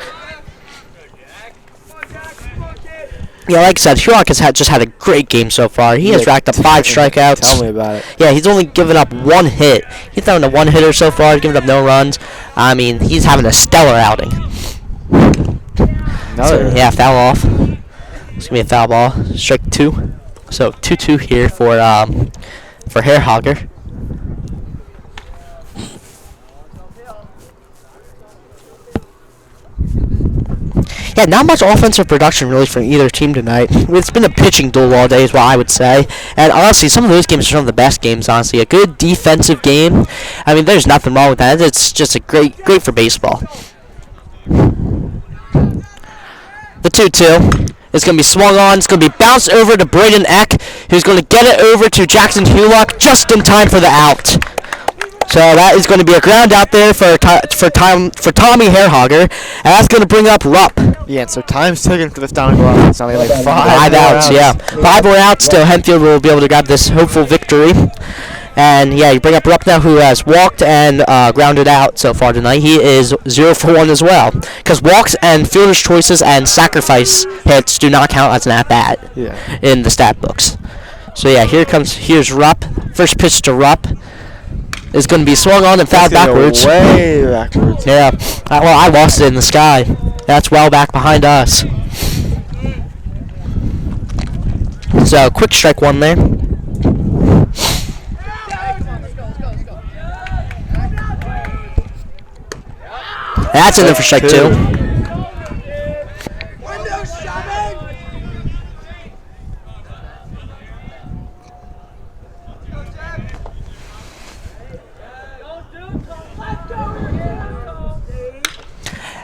Yeah, like I said, Hulock has just had a great game so far. He has racked up 5 strikeouts. Tell me about it. Yeah, he's only given up 1 hit. He's thrown a 1-hitter so far, given up no runs. I mean, he's having a stellar outing. So, yeah, foul off. It's gonna be a foul ball. Strike 2. So 2-2 here for Hairhager. Yeah, not much offensive production really from either team tonight. It's been a pitching duel all day is what I would say. And honestly, some of those games are some of the best games, honestly. A good defensive game. I mean, there's nothing wrong with that. It's just a great for baseball. The 2-2 is going to be swung on. It's going to be bounced over to Braden Eck, who's going to get it over to Jackson Hulock just in time for the out. So that is going to be a ground out there for Tommy Hairhager, and that's going to bring up Rupp. Yeah, and so time's ticking for this Donegal offense. It's only like 5 outs, yeah. 5 more outs, still Hempfield will be able to grab this hopeful victory. And yeah, you bring up Rupp now, who has walked and grounded out so far tonight. He is 0 for 1 as well, because walks and fielder's choices and sacrifice hits do not count as an at-bat in the stat books. So yeah, here's Rupp. First pitch to Rupp is going to be swung on and fouled backwards. Way backwards. Yeah, well, I lost it in the sky. That's well back behind us. So quick strike 1 there. That's in there for strike 2.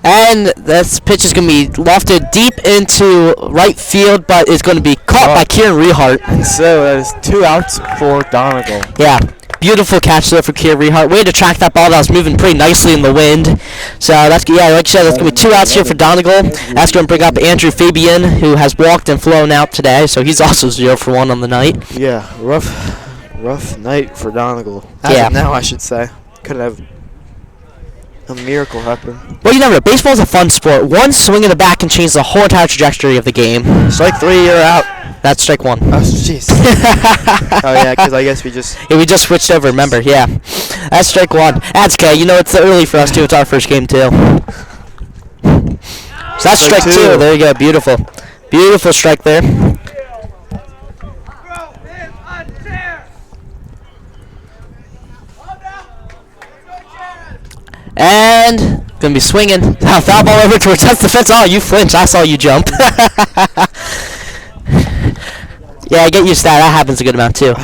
And this pitch is going to be lofted deep into right field, but it's going to be caught by Kieran Rehart. And so that is 2 outs for Donegal. Yeah, beautiful catch there for Kieran Rehart. Way to track that ball that was moving pretty nicely in the wind. So that's, yeah, like you said, that's going to be 2 outs here for Donegal. That's going to bring up Andrew Fabian, who has walked and flown out today. So he's also 0 for 1 on the night. Yeah, rough night for Donegal. Yeah. Now I should say. Could have a miracle happen. Well, you never know. Baseball's a fun sport. One swing in the bat can change the whole entire trajectory of the game. Strike 3, you're out. That's strike 1. Oh, jeez. Oh, yeah, because I guess we just... Yeah, we just switched over, remember, yeah. That's strike 1. That's okay. You know, it's early for us, too. It's our first game, too. So that's strike 2. There you go. Beautiful. Beautiful strike there. And going to be swinging. Foul ball over towards the fence. Oh, you flinched. I saw you jump. Yeah, get used to that. That happens a good amount too.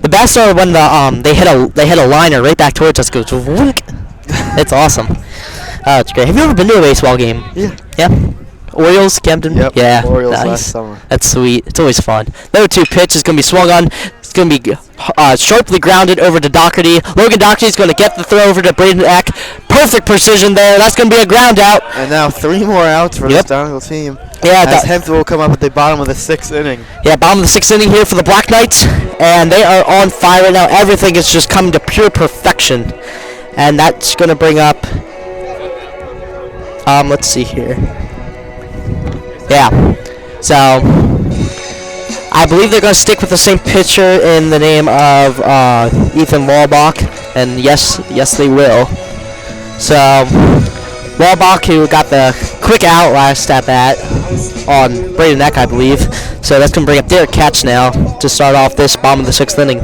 The best are when they hit a liner right back towards us. Goes whoop. It's awesome. Oh, it's great. Have you ever been to a baseball game? Yeah. Yeah. Orioles, Camden? Yep, Yeah, Orioles nice. last summer. That's sweet. It's always fun. Number 2 pitch is going to be swung on. It's going to be sharply grounded over to Doherty. Logan Doherty is going to get the throw over to Braden Eck. Perfect precision there. That's going to be a ground out. And now 3 more outs for this Donegal team. Yeah, as Hempfield will come up at the bottom of the 6th inning. Yeah, bottom of the 6th inning here for the Black Knights. And they are on fire right now. Everything is just coming to pure perfection. And that's going to bring up... let's see here. Yeah. So, I believe they're going to stick with the same pitcher in the name of Ethan Wallbach. And yes, they will. So, Wallbach, who got the quick out last at bat on Braden Eck, I believe. So that's going to bring up Derek Katz now to start off this bottom of the 6th inning.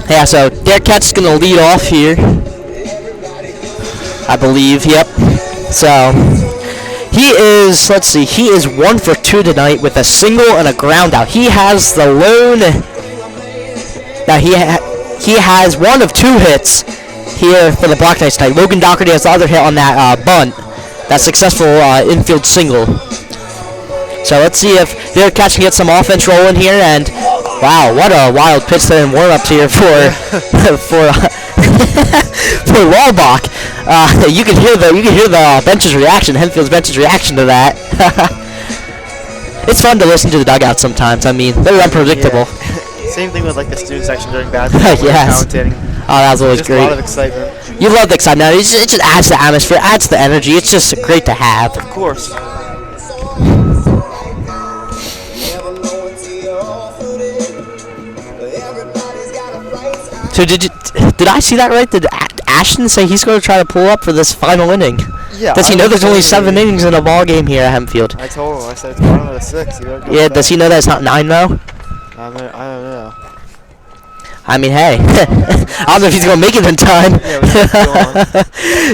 Yeah, so Derek Katz is going to lead off here. I believe, yep. So, he is, let's see, he is 1 for 2 tonight with a single and a ground out. He has the lone, he has 1 of 2 hits here for the Black Knights tonight. Logan Doherty has the other hit on that bunt, that successful infield single. So let's see if Derek Katz can get some offense rolling here, and wow, what a wild pitch there in warm-ups here for for Wallbach. You can hear the bench's reaction, Hempfield's bench's reaction to that. It's fun to listen to the dugout sometimes. I mean, they're unpredictable. Yeah. Same thing with like the student section during basketball. Yes. Commentating. Oh, that was always Just great. a lot of excitement. You love the excitement. It just adds to the atmosphere, adds to the energy. It's just great to have. Of course. So did I see that right? Did Ashton say he's going to try to pull up for this final inning? Yeah. Does he know there's only 7 innings in a ball game here at Hempfield? I told him. I said it's bottom of the 6th. Yeah. Does he know that it's not 9 though? I don't know. I mean, hey, I don't know if he's going to make it in time. Yeah,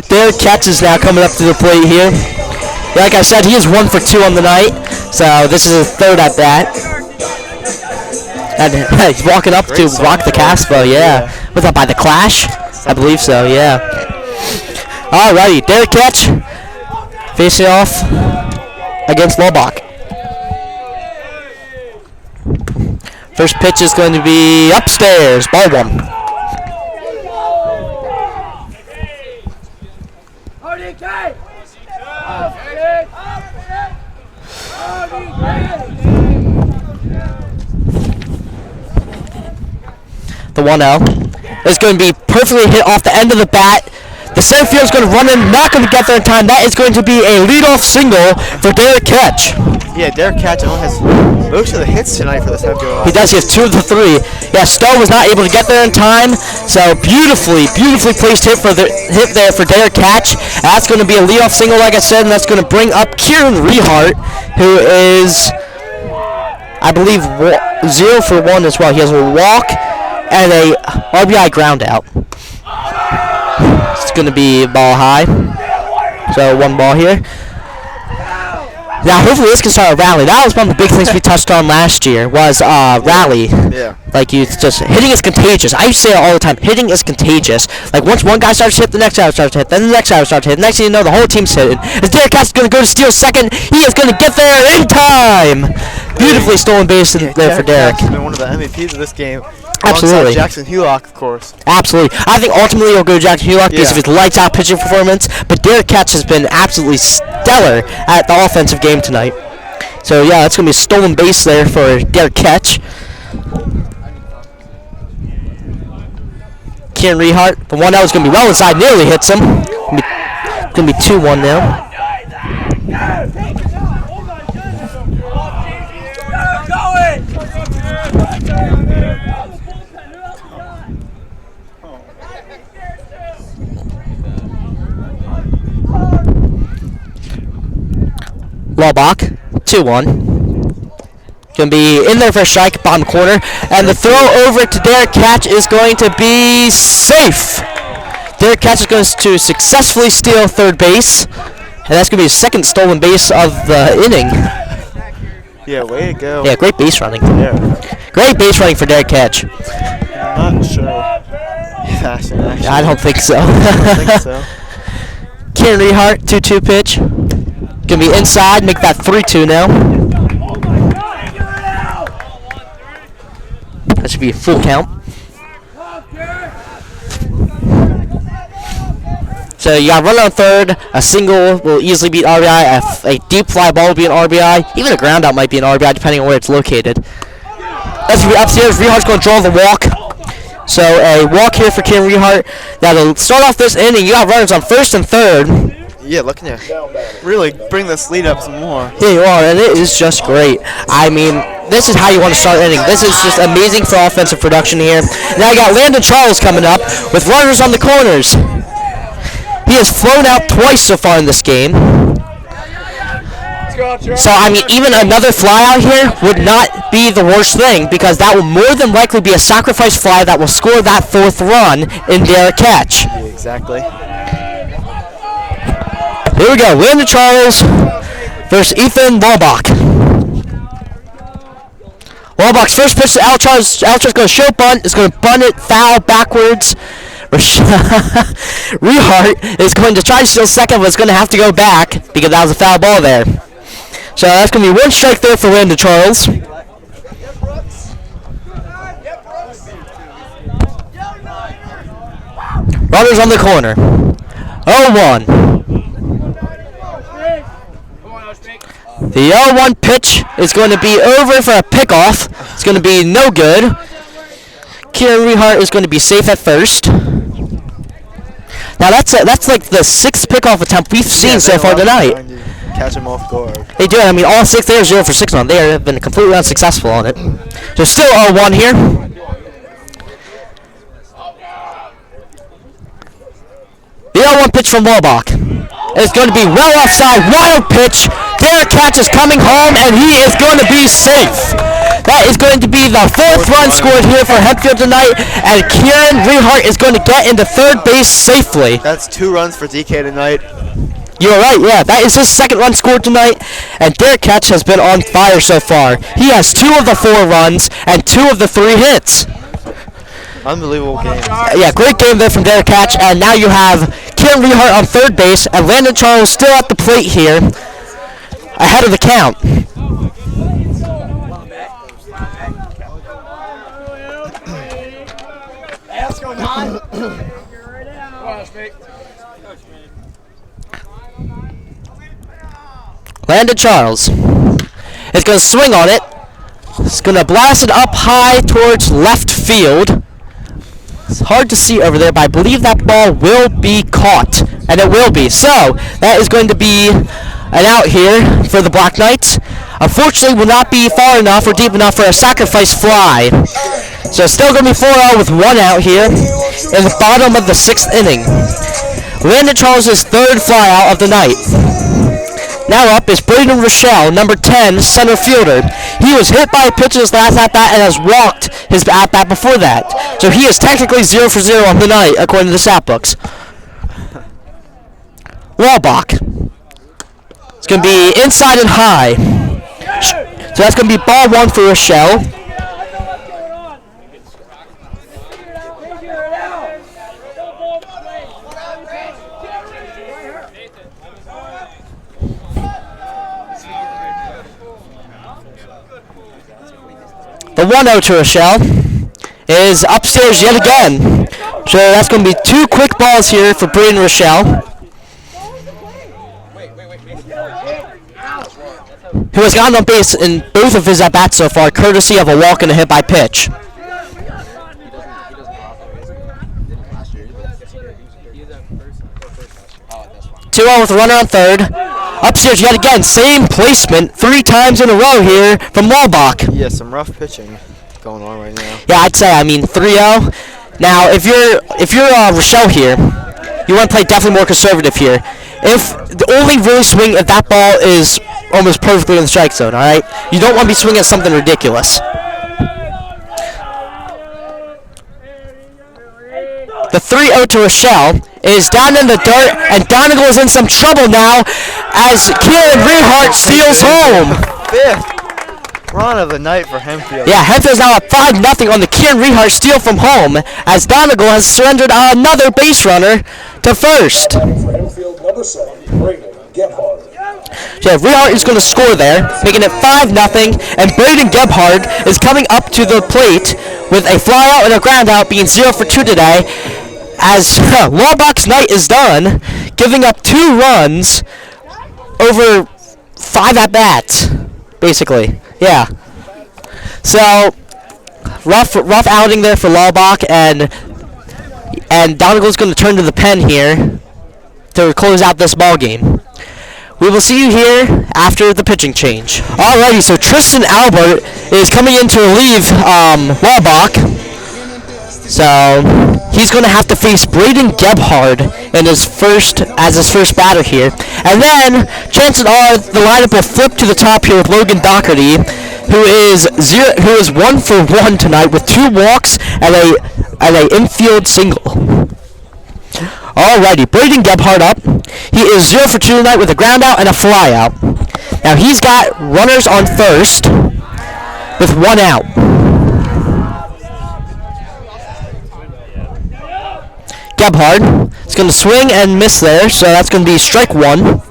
Derek Katz is now coming up to the plate here. Like I said, he is 1 for 2 on the night, so this is his 3rd at bat. And he's walking up to block the Caspo, yeah. Was that by the Clash? I believe so, yeah. Alrighty, Derek Katz facing off against Wallbach. First pitch is going to be upstairs, ball 1. The 1-0 is going to be perfectly hit off the end of the bat. The center field is going to run in, not going to get there in time. That is going to be a leadoff single for Derek Katz. Yeah, Derek Katz has most of the hits tonight for this Hempfield. He does. He has 2 of the 3. Yeah, Stowe was not able to get there in time. So beautifully placed hit there for Derek Katz. That's going to be a leadoff single, like I said, and that's going to bring up Kieran Rehart, who is, I believe, 0 for 1 as well. He has a walk and a RBI ground out. It's going to be ball high. So 1 ball here. Now hopefully this can start a rally. That was one of the big things we touched on last year was rally. Yeah. Like just hitting is contagious. I used to say it all the time. Hitting is contagious. Like once one guy starts to hit, the next guy starts to hit, then the next guy starts to hit. Next thing you know, the whole team's hitting. As Derek Katz is going to go to steal second, he is going to get there in time. Beautifully stolen base there for Derek. Katz has been one of the MVPs of this game. Absolutely. Alongside Jackson Hulock, of course. Absolutely. I think ultimately he'll go to Jackson Hulock because of Yeah. his lights-out pitching performance, but Derek Katz has been absolutely stellar at the offensive game tonight. So, yeah, that's going to be a stolen base there for Derek Katz. Kieran Rehart, the 1-0 is going to be well inside, nearly hits him. It's going to be 2-1 now. Wallbach, 2-1. Going to be in there for a strike, bottom corner. And the throw over to Derek Katz is going to be safe. Derek Katz is going to successfully steal third base, and that's going to be his second stolen base of the inning. Yeah, way to go. Yeah, great base running. Yeah. Great base running for Derek Katz. Not sure. Fashion, actually. I don't think so. I think so. Kieran Rehart, 2-2 pitch. Going to be inside, make that 3-2 now. That should be a full count. So you got runner on third. A single will easily beat RBI. A deep fly ball will be an RBI. Even a ground out might be an RBI depending on where it's located. That's going to be upstairs. Rehart's going to draw the walk. So a walk here for Kieran Rehart. That'll start off this inning. You got runners on first and third. Yeah, looking to really bring this lead up some more. Yeah, you are, and it is just great. I mean, this is how you want to start inning. This is just amazing for offensive production here. Now you got Landon Charles coming up with runners on the corners. He has flown out twice so far in this game. So, I mean, even another fly out here would not be the worst thing because that will more than likely be a sacrifice fly that will score that fourth run in their catch. Yeah, exactly. Here we go. Landon Charles versus Ethan Walbach. Walbach's first pitch to Al Charles. Al Charles going to show bunt. Is going to bunt it foul backwards. Rehart is going to try to steal second, but it's going to have to go back because that was a foul ball there. So that's going to be one strike there for Landon Charles. Runners on the corner. 0-1. The 0-1 pitch is going to be over for a pickoff. It's going to be no good. Kieran Rehart is going to be safe at first. Now that's like the sixth pickoff attempt we've seen so far tonight. Catch him off guard. They do. I mean, all six. They are 0 for 6 on. They have been completely unsuccessful on it. So still 0-1 here. The 0-1 pitch from Walbach. It's going to be well offside. Wild pitch. Derek Katz is coming home, and he is going to be safe. That is going to be the fourth run scored here for Hempfield tonight, and Kieran Rehart is going to get into third base safely. That's 2 runs for DK tonight. You're right, yeah. That is his second run scored tonight, and Derek Katz has been on fire so far. He has 2 of the 4 runs and 2 of the 3 hits. Unbelievable game. Yeah, great game there from Derek Katz, and now you have Kieran Rehart on third base, and Landon Charles still at the plate here, ahead of the count. Landon Charles is going to swing on it. He's going to blast it up high towards left field. It's hard to see over there, but I believe that ball will be caught, and it will be. So that is going to be an out here for the Black Knights. Unfortunately, will not be far enough or deep enough for a sacrifice fly. So still going to be 4-0 with 1 out here in the bottom of the 6th inning. Landon Charles' 3rd fly out of the night. Now up is Braden Rochelle, number 10, center fielder. He was hit by a pitch in his last at-bat and has walked his at-bat before that. So he is technically 0 for 0 on the night, according to the stat books. Walbach. It's going to be inside and high. So that's going to be ball 1 for Rochelle. The 1-0 to Rochelle is upstairs yet again. So that's going to be 2 quick balls here for Braden Rochelle, who has gotten on base in both of his at-bats so far, courtesy of a walk and a hit by pitch. 2-0 with a runner on third. Upstairs yet again, same placement 3 times in a row here from Walbach. Yeah, some rough pitching going on right now. Yeah, I'd say, 3-0. Now, if you're Rochelle here, you want to play definitely more conservative here. If the only really swing if that ball is almost perfectly in the strike zone, all right? You don't want to be swinging at something ridiculous. The 3-0 to Rochelle is down in the dirt, and Donegal is in some trouble now as Kieran Rehart steals home. Fifth run of the night for Hempfield. Yeah, Hempfield's now up 5-0 on the Kieran Rehart steal from home as Donegal has surrendered another base runner to first. Hempfield, number 7, Braden Gebhardt. Yeah, Rehart is going to score there, making it 5-0, and Braden Gebhardt is coming up to the plate with a flyout and a groundout, being 0 for 2 today, as Lawbach's night is done, giving up 2 runs over 5 at-bats, basically. Yeah. So, rough outing there for Lawbach, and Donegal's going to turn to the pen here to close out this ball game. We will see you here after the pitching change. Alrighty, so Tristan Albert is coming in to relieve Lawbach. So he's going to have to face Braden Gebhardt in his first batter here. And then chances are the lineup will flip to the top here with Logan Doherty, who is 1 for 1 tonight with 2 walks and a infield single. Alrighty, Braden Gebhardt up. He is 0 for 2 tonight with a ground out and a fly out. Now he's got runners on first with 1 out. Gebhardt is going to swing and miss there, so that's going to be strike 1.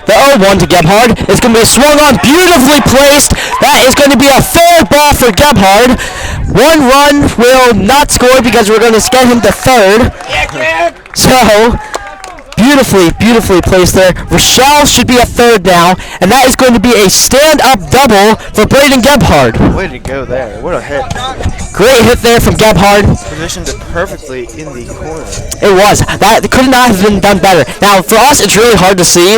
The 0-1 to Gebhardt is going to be swung on, beautifully placed. That is going to be a fair ball for Gebhardt. 1 run will not score because we're going to get him to third. So, beautifully placed there. Rochelle should be a third now, and that is going to be a stand-up double for Braden Gebhardt. Way to go there. What a hit. Great hit there from Gebhardt. Positioned it perfectly in the corner. It was. That could not have been done better. Now, for us, it's really hard to see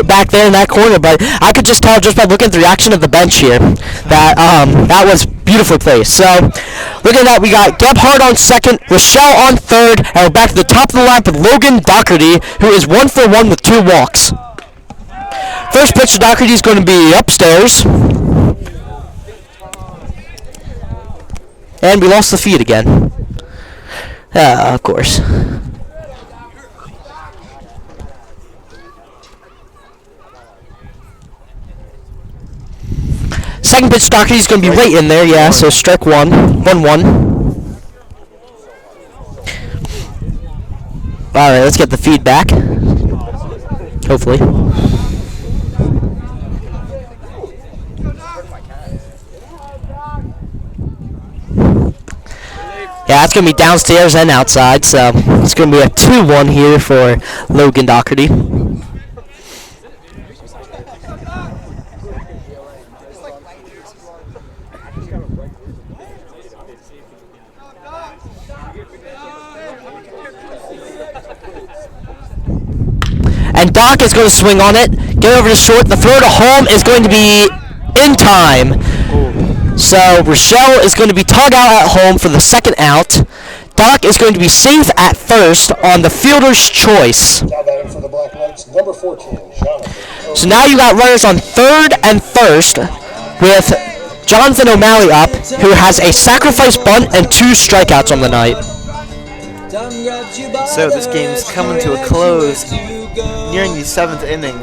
back there in that corner, but I could just tell just by looking at the reaction of the bench here that that was beautifully placed. So, looking at that, we got Gebhardt on second, Rochelle on third, and we're back to the top of the line with Logan Doherty, who is 1 for 1 with 2 walks. First pitch to Doherty is going to be upstairs. And we lost the feed again. Of course. Second pitch to Doherty is going to be right in there, yeah, so strike 1. 1-1. Alright, let's get the feedback. Hopefully. Yeah, it's going to be downstairs and outside, so it's going to be a 2-1 here for Logan Doherty. And Doc is going to swing on it, get over to short. The throw to home is going to be in time. So Rochelle is going to be tugged out at home for the second out. Doc is going to be safe at first on the fielder's choice. Now batting for the Black Knights, number 14, Jonathan. So now you got runners on third and first with Jonathan O'Malley up, who has a sacrifice bunt and 2 strikeouts on the night. So this game's coming to a close, nearing the 7th inning.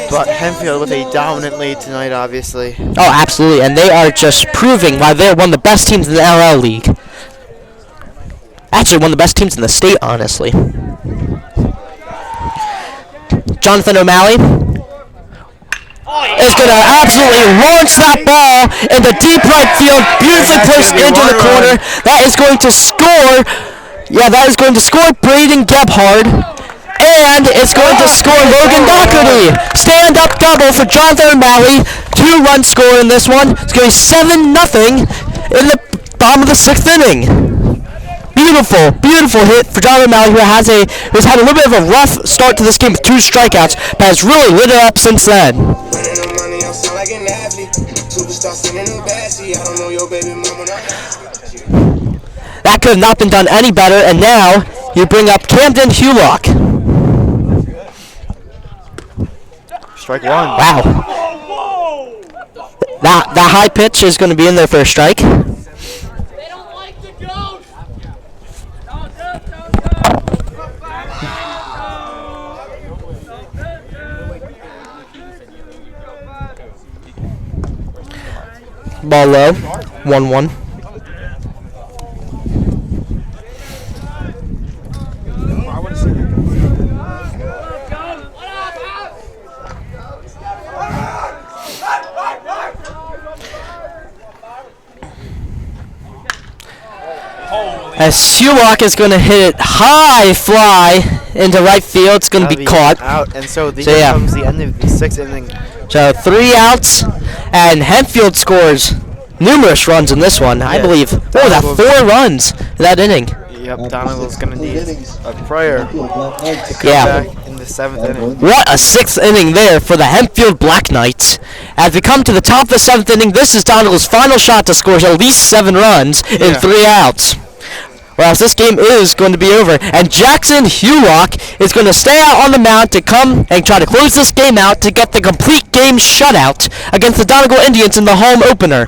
But Hempfield with a dominant lead tonight, obviously. Oh, absolutely, and they are just proving why they're one of the best teams in the LL League. Actually, one of the best teams in the state, honestly. Jonathan O'Malley is going to absolutely launch that ball into deep right field, beautifully placed into the corner. That is going to score. Yeah, that is going to score Braden Gebhardt. And it's going to score Logan Doherty. Stand-up double for Jonathan O'Malley. 2-run score in this one. It's going to be 7-0 in the bottom of the 6th inning. Beautiful hit for Jonathan O'Malley, who's had a little bit of a rough start to this game with 2 strikeouts, but has really lit it up since then. That could have not been done any better, and now you bring up Camden Hulock. Strike one. Wow. That high pitch is going to be in there for a strike. Ball low, 1-1. As Hulock is going to hit it high fly into right field, it's going to be caught. Out, and so comes the end of the 6th inning. So 3 outs, and Hempfield scores numerous runs in this one. I believe, that 4 runs in that inning. Yep, Donegal's going to need a prayer to come back in the 7th inning. What a 6th inning there for the Hempfield Black Knights. As we come to the top of the 7th inning, this is Donegal's final shot to score at least 7 runs in 3 outs. Or else this game is going to be over. And Jackson Hulock is going to stay out on the mound to come and try to close this game out to get the complete game shutout against the Donegal Indians in the home opener.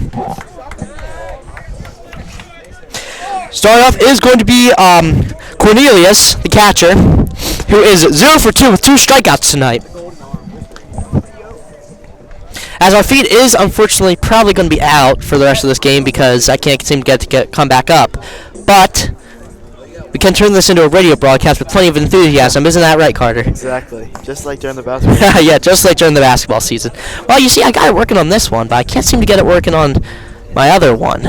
Starting off is going to be Cornelius, the catcher, who is 0 for 2 with 2 strikeouts tonight. As our feed is unfortunately probably going to be out for the rest of this game because I can't seem to come back up. But we can turn this into a radio broadcast with plenty of enthusiasm. Isn't that right, Carter? Exactly. Just like during the basketball season. Yeah, just like during the basketball season. Well, you see, I got it working on this one, but I can't seem to get it working on my other one.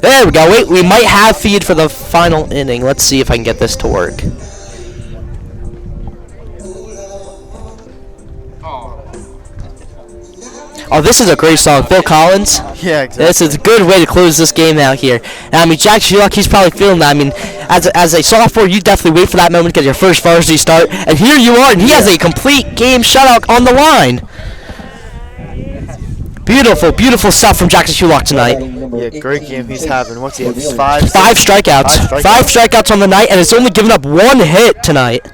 There we go. Wait, we might have feed for the final inning. Let's see if I can get this to work. Oh, this is a great song. Phil Collins. Yeah, exactly. This is a good way to close this game out here. And, I mean, Jack Shulock, he's probably feeling that. I mean, as a sophomore, you definitely wait for that moment to get your first varsity start. And here you are, and he has a complete game shutout on the line. Beautiful, beautiful stuff from Jackson Shulock tonight. Yeah, great game he's having. What's he have? 5 strikeouts. 5 strikeouts on the night, and it's only given up 1 hit tonight.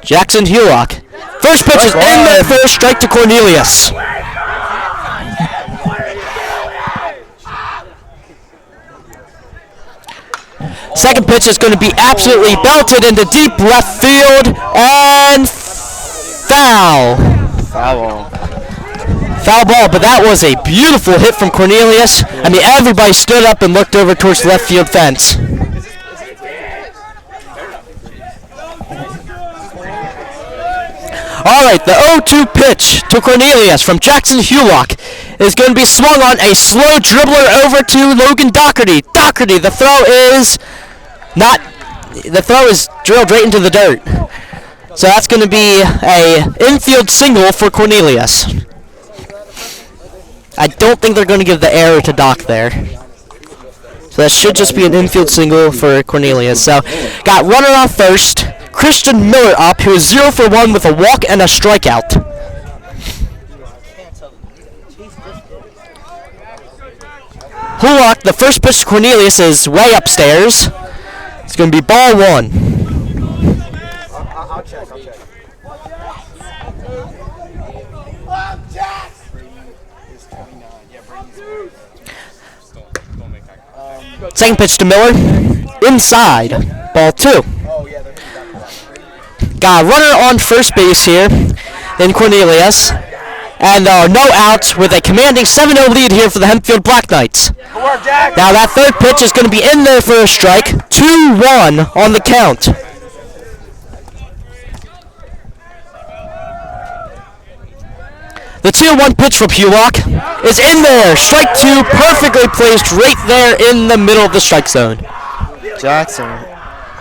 Jackson Hulock. First pitch is in there for a strike to Cornelius. Second pitch is going to be absolutely belted into deep left field and foul. Foul ball, but that was a beautiful hit from Cornelius. I mean, everybody stood up and looked over towards the left field fence. All right, the 0-2 pitch to Cornelius from Jackson Hulock is going to be swung on a slow dribbler over to Logan Doherty. Doherty, the throw is drilled right into the dirt. So that's going to be a infield single for Cornelius. I don't think they're going to give the error to Doc there. So that should just be an infield single for Cornelius. So got runner on first. Christian Miller up, who is 0 for 1 with a walk and a strikeout. Hulock, the first pitch to Cornelius is way upstairs. It's going to be ball 1. I'll check. Second pitch to Miller. Inside. Ball 2. Got a runner on first base here in Cornelius. And there are no outs with a commanding 7-0 lead here for the Hempfield Black Knights. Now that third pitch is going to be in there for a strike. 2-1 on the count. The 2-1 pitch from Hulock is in there. Strike 2, perfectly placed right there in the middle of the strike zone. Jackson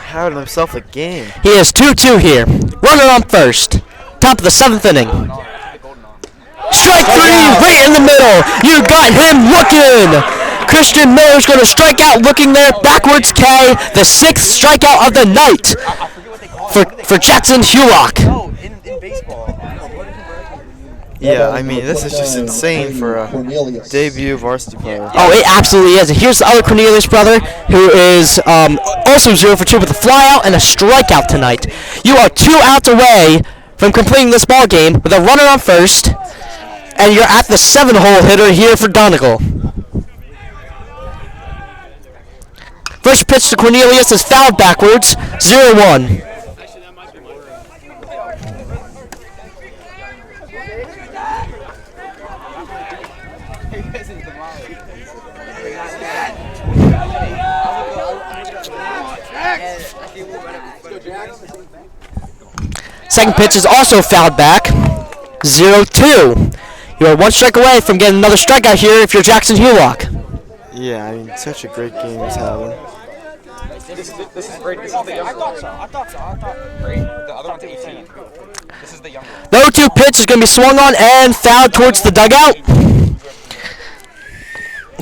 having himself a game. He is 2-2 here. Runner on first. Top of the 7th inning. Strike 3 right in the middle. You got him looking. Christian Miller's going to strike out looking there. Backwards K. The 6th strikeout of the night for Jackson Hulock. Yeah, I mean, this is just insane for a Cornelius. debut varsity player. Oh, it absolutely is. And here's the other Cornelius brother, who is also 0 for 2 with a flyout and a strikeout tonight. You are 2 outs away from completing this ball game with a runner on first, and you're at the 7-hole hitter here for Donegal. First pitch to Cornelius is fouled backwards, 0-1. Second pitch is also fouled back, 0-2. You are 1 strike away from getting another strikeout here if you're Jackson Hulock. Yeah, I mean, such a great game he's having. This is great. This is the younger one. I thought so. Great. The other one's 18. This is the younger one. The 0-2 pitch is going to be swung on and fouled towards the dugout.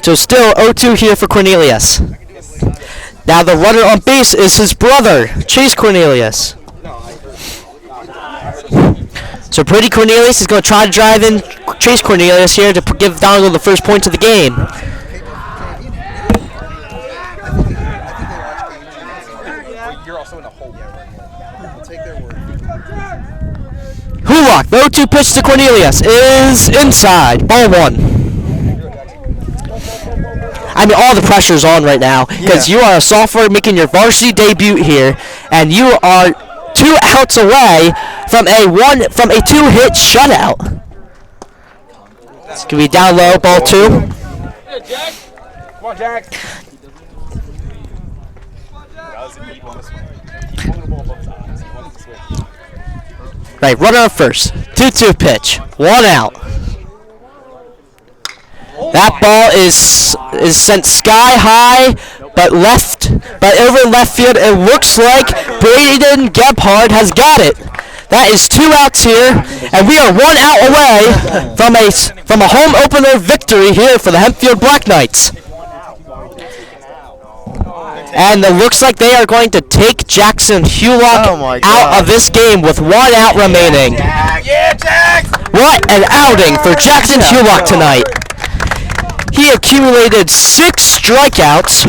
So still 0-2 here for Cornelius. Now the runner on base is his brother, Chase Cornelius. So Brady Cornelius is going to try to drive in Chase Cornelius here to give Donegal the first points of the game. You're also in a hole. Hulock, the 0-2 pitch to Cornelius is inside, ball 1. I mean, all the pressure's on right now because you are a sophomore making your varsity debut here, and you are 2 outs away from a 2-hit shutout. It's gonna be down low, ball 2. Yeah, Jack. Come on, Jack. Right, runner on first. 2-2 pitch, 1 out. That ball is sent sky high, but over left field. It looks like Braden Gebhard has got it. That is 2 outs here, and we are 1 out away from a home opener victory here for the Hempfield Black Knights. And it looks like they are going to take Jackson Hulock out of this game with 1 out remaining. Yeah, Jack. What an outing for Jackson Hulock tonight. He accumulated 6 strikeouts,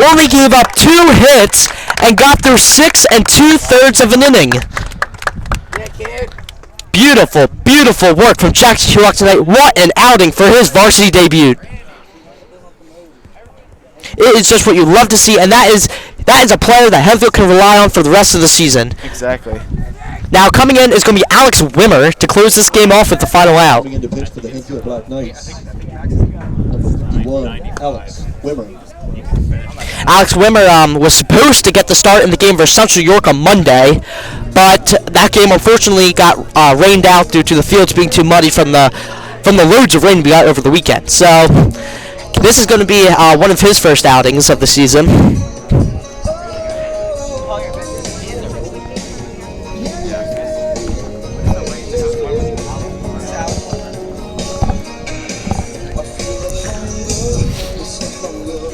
only gave up 2 hits, and got through 6 2/3 of an inning. Beautiful, beautiful work from Jackson Hulock tonight. What an outing for his varsity debut. It is just what you love to see, and that is a player that Hempfield can rely on for the rest of the season. Exactly. Now coming in is going to be Alex Wimmer to close this game off with the final out. Coming in to pitch for the Hempfield Black Knights. Number 51, Alex Wimmer. Alex Wimmer was supposed to get the start in the game versus Central York on Monday, but that game unfortunately got rained out due to the fields being too muddy from the loads of rain we got over the weekend. So this is going to be one of his first outings of the season.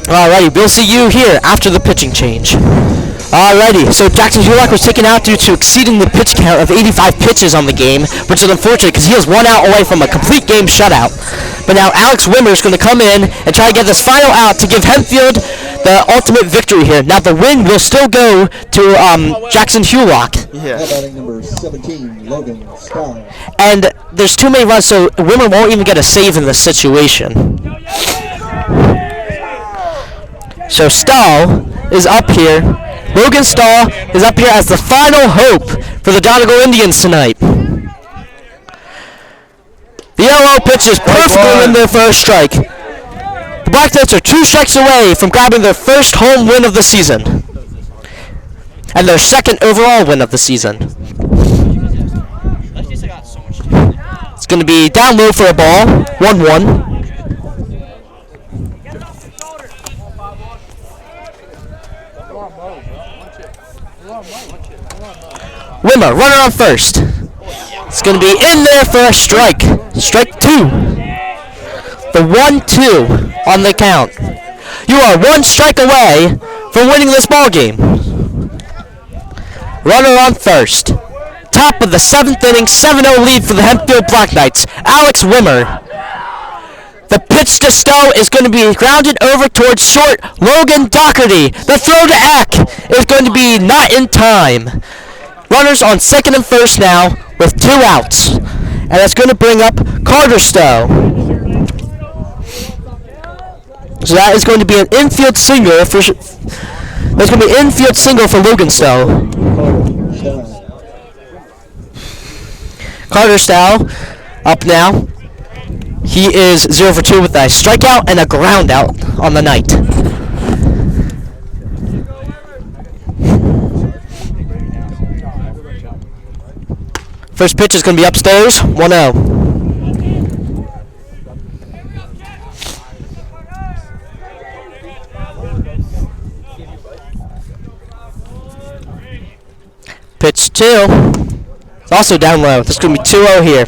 Alrighty, we'll see you here after the pitching change. Alrighty, so Jackson Hulock was taken out due to exceeding the pitch count of 85 pitches on the game, which is unfortunate because he is 1 out away from a complete game shutout. But now Alex Wimmer is going to come in and try to get this final out to give Hempfield the ultimate victory here. Now the win will still go to Jackson Hulock. Now batting number 17, Logan Stein. And there's too many runs, so Wimmer won't even get a save in this situation. So Stahl is up here. Logan Stahl is up here as the final hope for the Donegal Indians tonight. The yellow pitch is perfectly in there for a strike. The Black Knights are 2 strikes away from grabbing their first home win of the season. And their second overall win of the season. It's going to be down low for a ball. 1-1. Wimmer, runner on first. It's going to be in there for a strike. Strike 2. The 1-2 on the count. You are 1 strike away from winning this ball game. Runner on first. Top of the 7th inning, 7-0 lead for the Hempfield Black Knights. Alex Wimmer. The pitch to Stowe is going to be grounded over towards short Logan Doherty. The throw to Eck is going to be not in time. Runners on second and first now with 2 outs. And that's going to bring up Carter Stowe. So that is going to be an infield single for Logan Stowe. Carter Stowe up now. He is 0 for 2 with a strikeout and a ground out on the night. First pitch is going to be upstairs, 1-0. Pitch 2. It's also down low. This is going to be 2-0 here.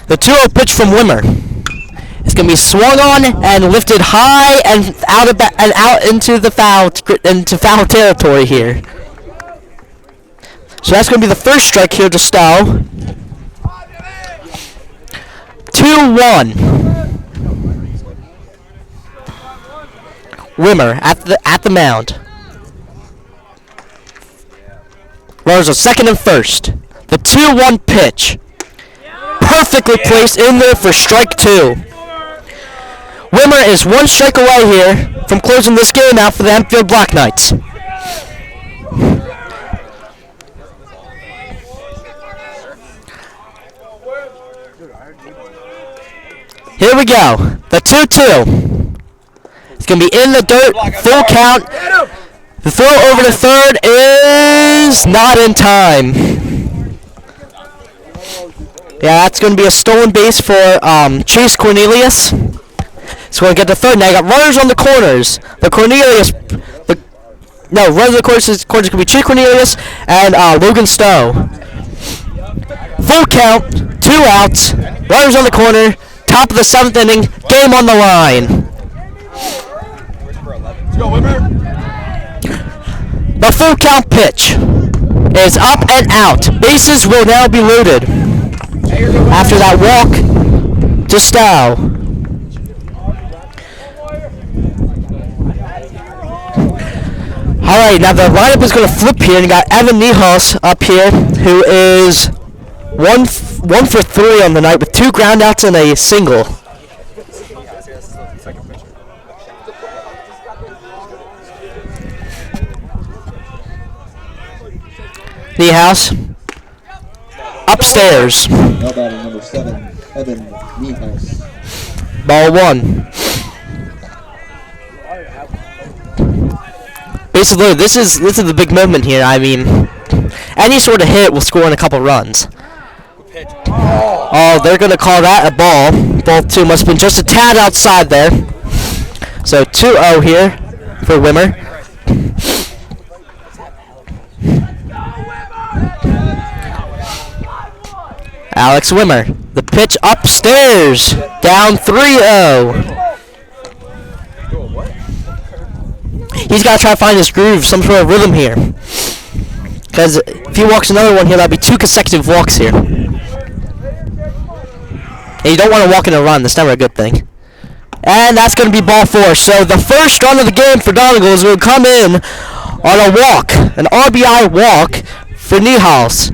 The 2-0 pitch from Wimmer is going to be swung on and lifted high and out into foul territory here. So that's going to be the first strike here to Stowe. 2-1. Wimmer at the mound. Runners on second and first. The 2-1 pitch. Perfectly placed in there for strike 2. Wimmer is 1 strike away here from closing this game out for the Hempfield Black Knights. Here we go. The 2-2. It's going to be in the dirt, full count. The throw over to third is not in time. Yeah, that's going to be a stolen base for Chase Cornelius. It's going to get to third. Now you got runners on the corners. Runners on the corners is going to be Chase Cornelius and Logan Stowe. Full count, 2 outs. Runners on the corner. Top of the 7th inning. Game on the line. Let's go, Wimmer. The full count pitch is up and out. Bases will now be loaded. After that walk to Stowe. Alright, now the lineup is going to flip here. And you got Evan Niehaus up here, who is 1 for 3 on the night with 2 groundouts and a single. Niehaus. Upstairs. Now batting number 7, Evan Niehaus. Ball 1. Basically, this is the big moment here. I mean, any sort of hit will score in a couple runs. Oh, they're gonna call that a ball. Ball 2 must have been just a tad outside there. So 2-0 here for Wimmer. Alex Wimmer. The pitch upstairs. Down 3-0. He's got to try to find his groove, some sort of rhythm here. Because if he walks another one here, that'll be 2 consecutive walks here. And you don't want to walk in a run. That's never a good thing. And that's going to be ball 4. So the first run of the game for Donegal is going to come in on a walk. An RBI walk for Niehaus.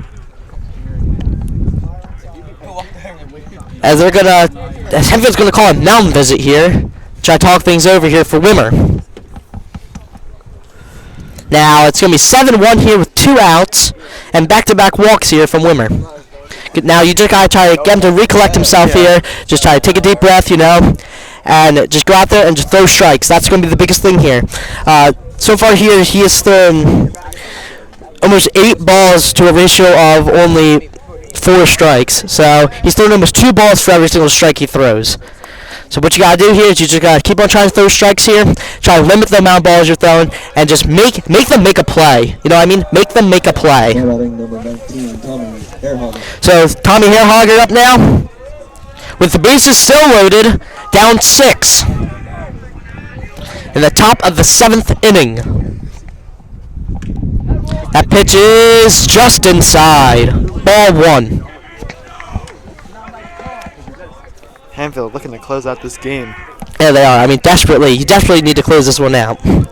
As Hempfield's going to call a mountain visit here. Try to talk things over here for Wimmer. Now it's going to be 7-1 here with 2 outs and back-to-back walks here from Wimmer. Now you just got to try to get him to recollect himself here. Just try to take a deep breath, and just go out there and just throw strikes. That's going to be the biggest thing here. So far here, he has thrown almost 8 balls to a ratio of only 4 strikes. So he's thrown almost 2 balls for every single strike he throws. So what you gotta do here is you just gotta keep on trying to throw strikes here. Try to limit the amount of balls you're throwing, and just make them make a play. You know what I mean? Make them make a play. Now batting number 19, Tommy Hairhogger. So Tommy Hairhogger up now, with the bases still loaded, down 6 in the top of the 7th inning. That pitch is just inside. Ball 1. Hempfield looking to close out this game. Yeah, they are. I mean, desperately. You desperately need to close this one out. The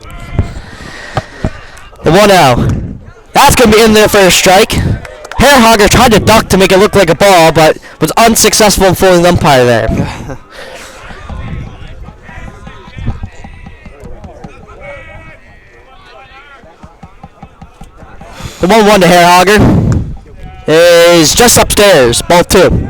1-0. That's going to be in there for a strike. Hairhogger tried to duck to make it look like a ball, but was unsuccessful in fooling the umpire there. The 1-1 to Hairhogger is just upstairs. Ball 2.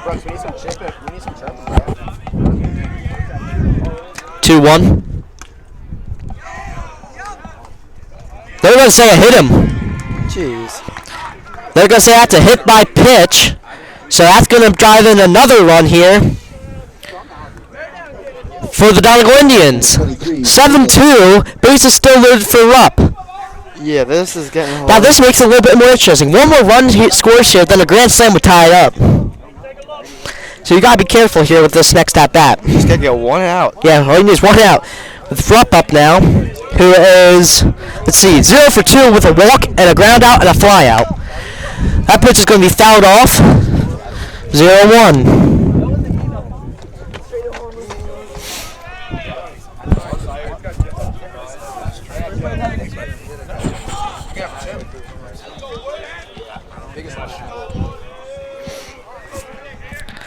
Brooks, we need some chicken. We need some chirping. 2-1. They're going to say I hit him. Jeez. They're going to say that's a hit by pitch. So that's going to drive in another run here for the Donegal Indians. 7-2. Base is still loaded for Rupp. Yeah, this is getting hard. Now this makes it a little bit more interesting. One more run scores here, then a grand slam would tie it up. So you gotta be careful here with this next at bat. Just gotta get 1 out. Yeah, all you need is 1 out. With Rupp up now, who is, let's see, 0 for 2 with a walk and a ground out and a fly out. That pitch is going to be fouled off. 0-1.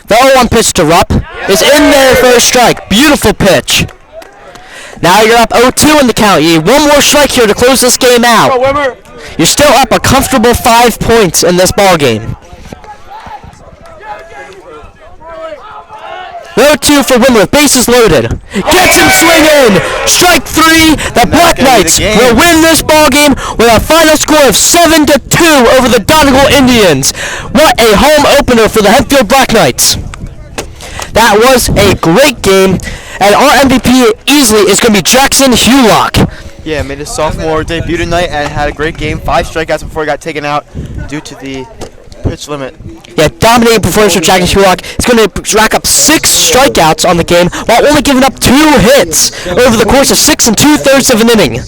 The 0-1 pitch to Rupp is in there for a strike. Beautiful pitch. Now you're up 0-2 in the count. You need 1 more strike here to close this game out. You're still up a comfortable 5 points in this ball game. 0-2 for Wimmer. Bases loaded. Gets him swinging. Strike 3. The Black Knights will win this ball game with a final score of 7-2 over the Donegal Indians. What a home opener for the Hempfield Black Knights. That was a great game, and our MVP easily is going to be Jackson Hulock. Yeah, made his sophomore debut tonight and had a great game. 5 strikeouts before he got taken out due to the pitch limit. Yeah, dominating performance for Jackson Hulock. He's going to rack up 6 strikeouts on the game while only giving up 2 hits over the course of 6 2/3 of an inning.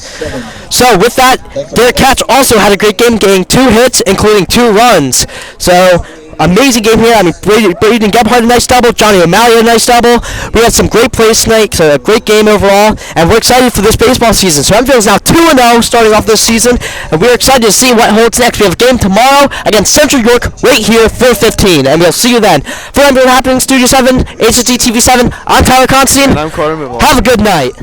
So with that, Derek Katz also had a great game, getting 2 hits, including 2 runs. So amazing game here. I mean, Braden Gebhardt a nice double, Johnny O'Malley a nice double. We had some great plays tonight, so a great game overall, and we're excited for this baseball season. So Hempfield is now 2-0 starting off this season, and we're excited to see what holds next. We have a game tomorrow against Central York right here, 4:15, and we'll see you then. For Hempfield Happening, Studio 7, HSD TV 7, I'm Tyler Constein. And I'm Carter Mummau. Have a good night.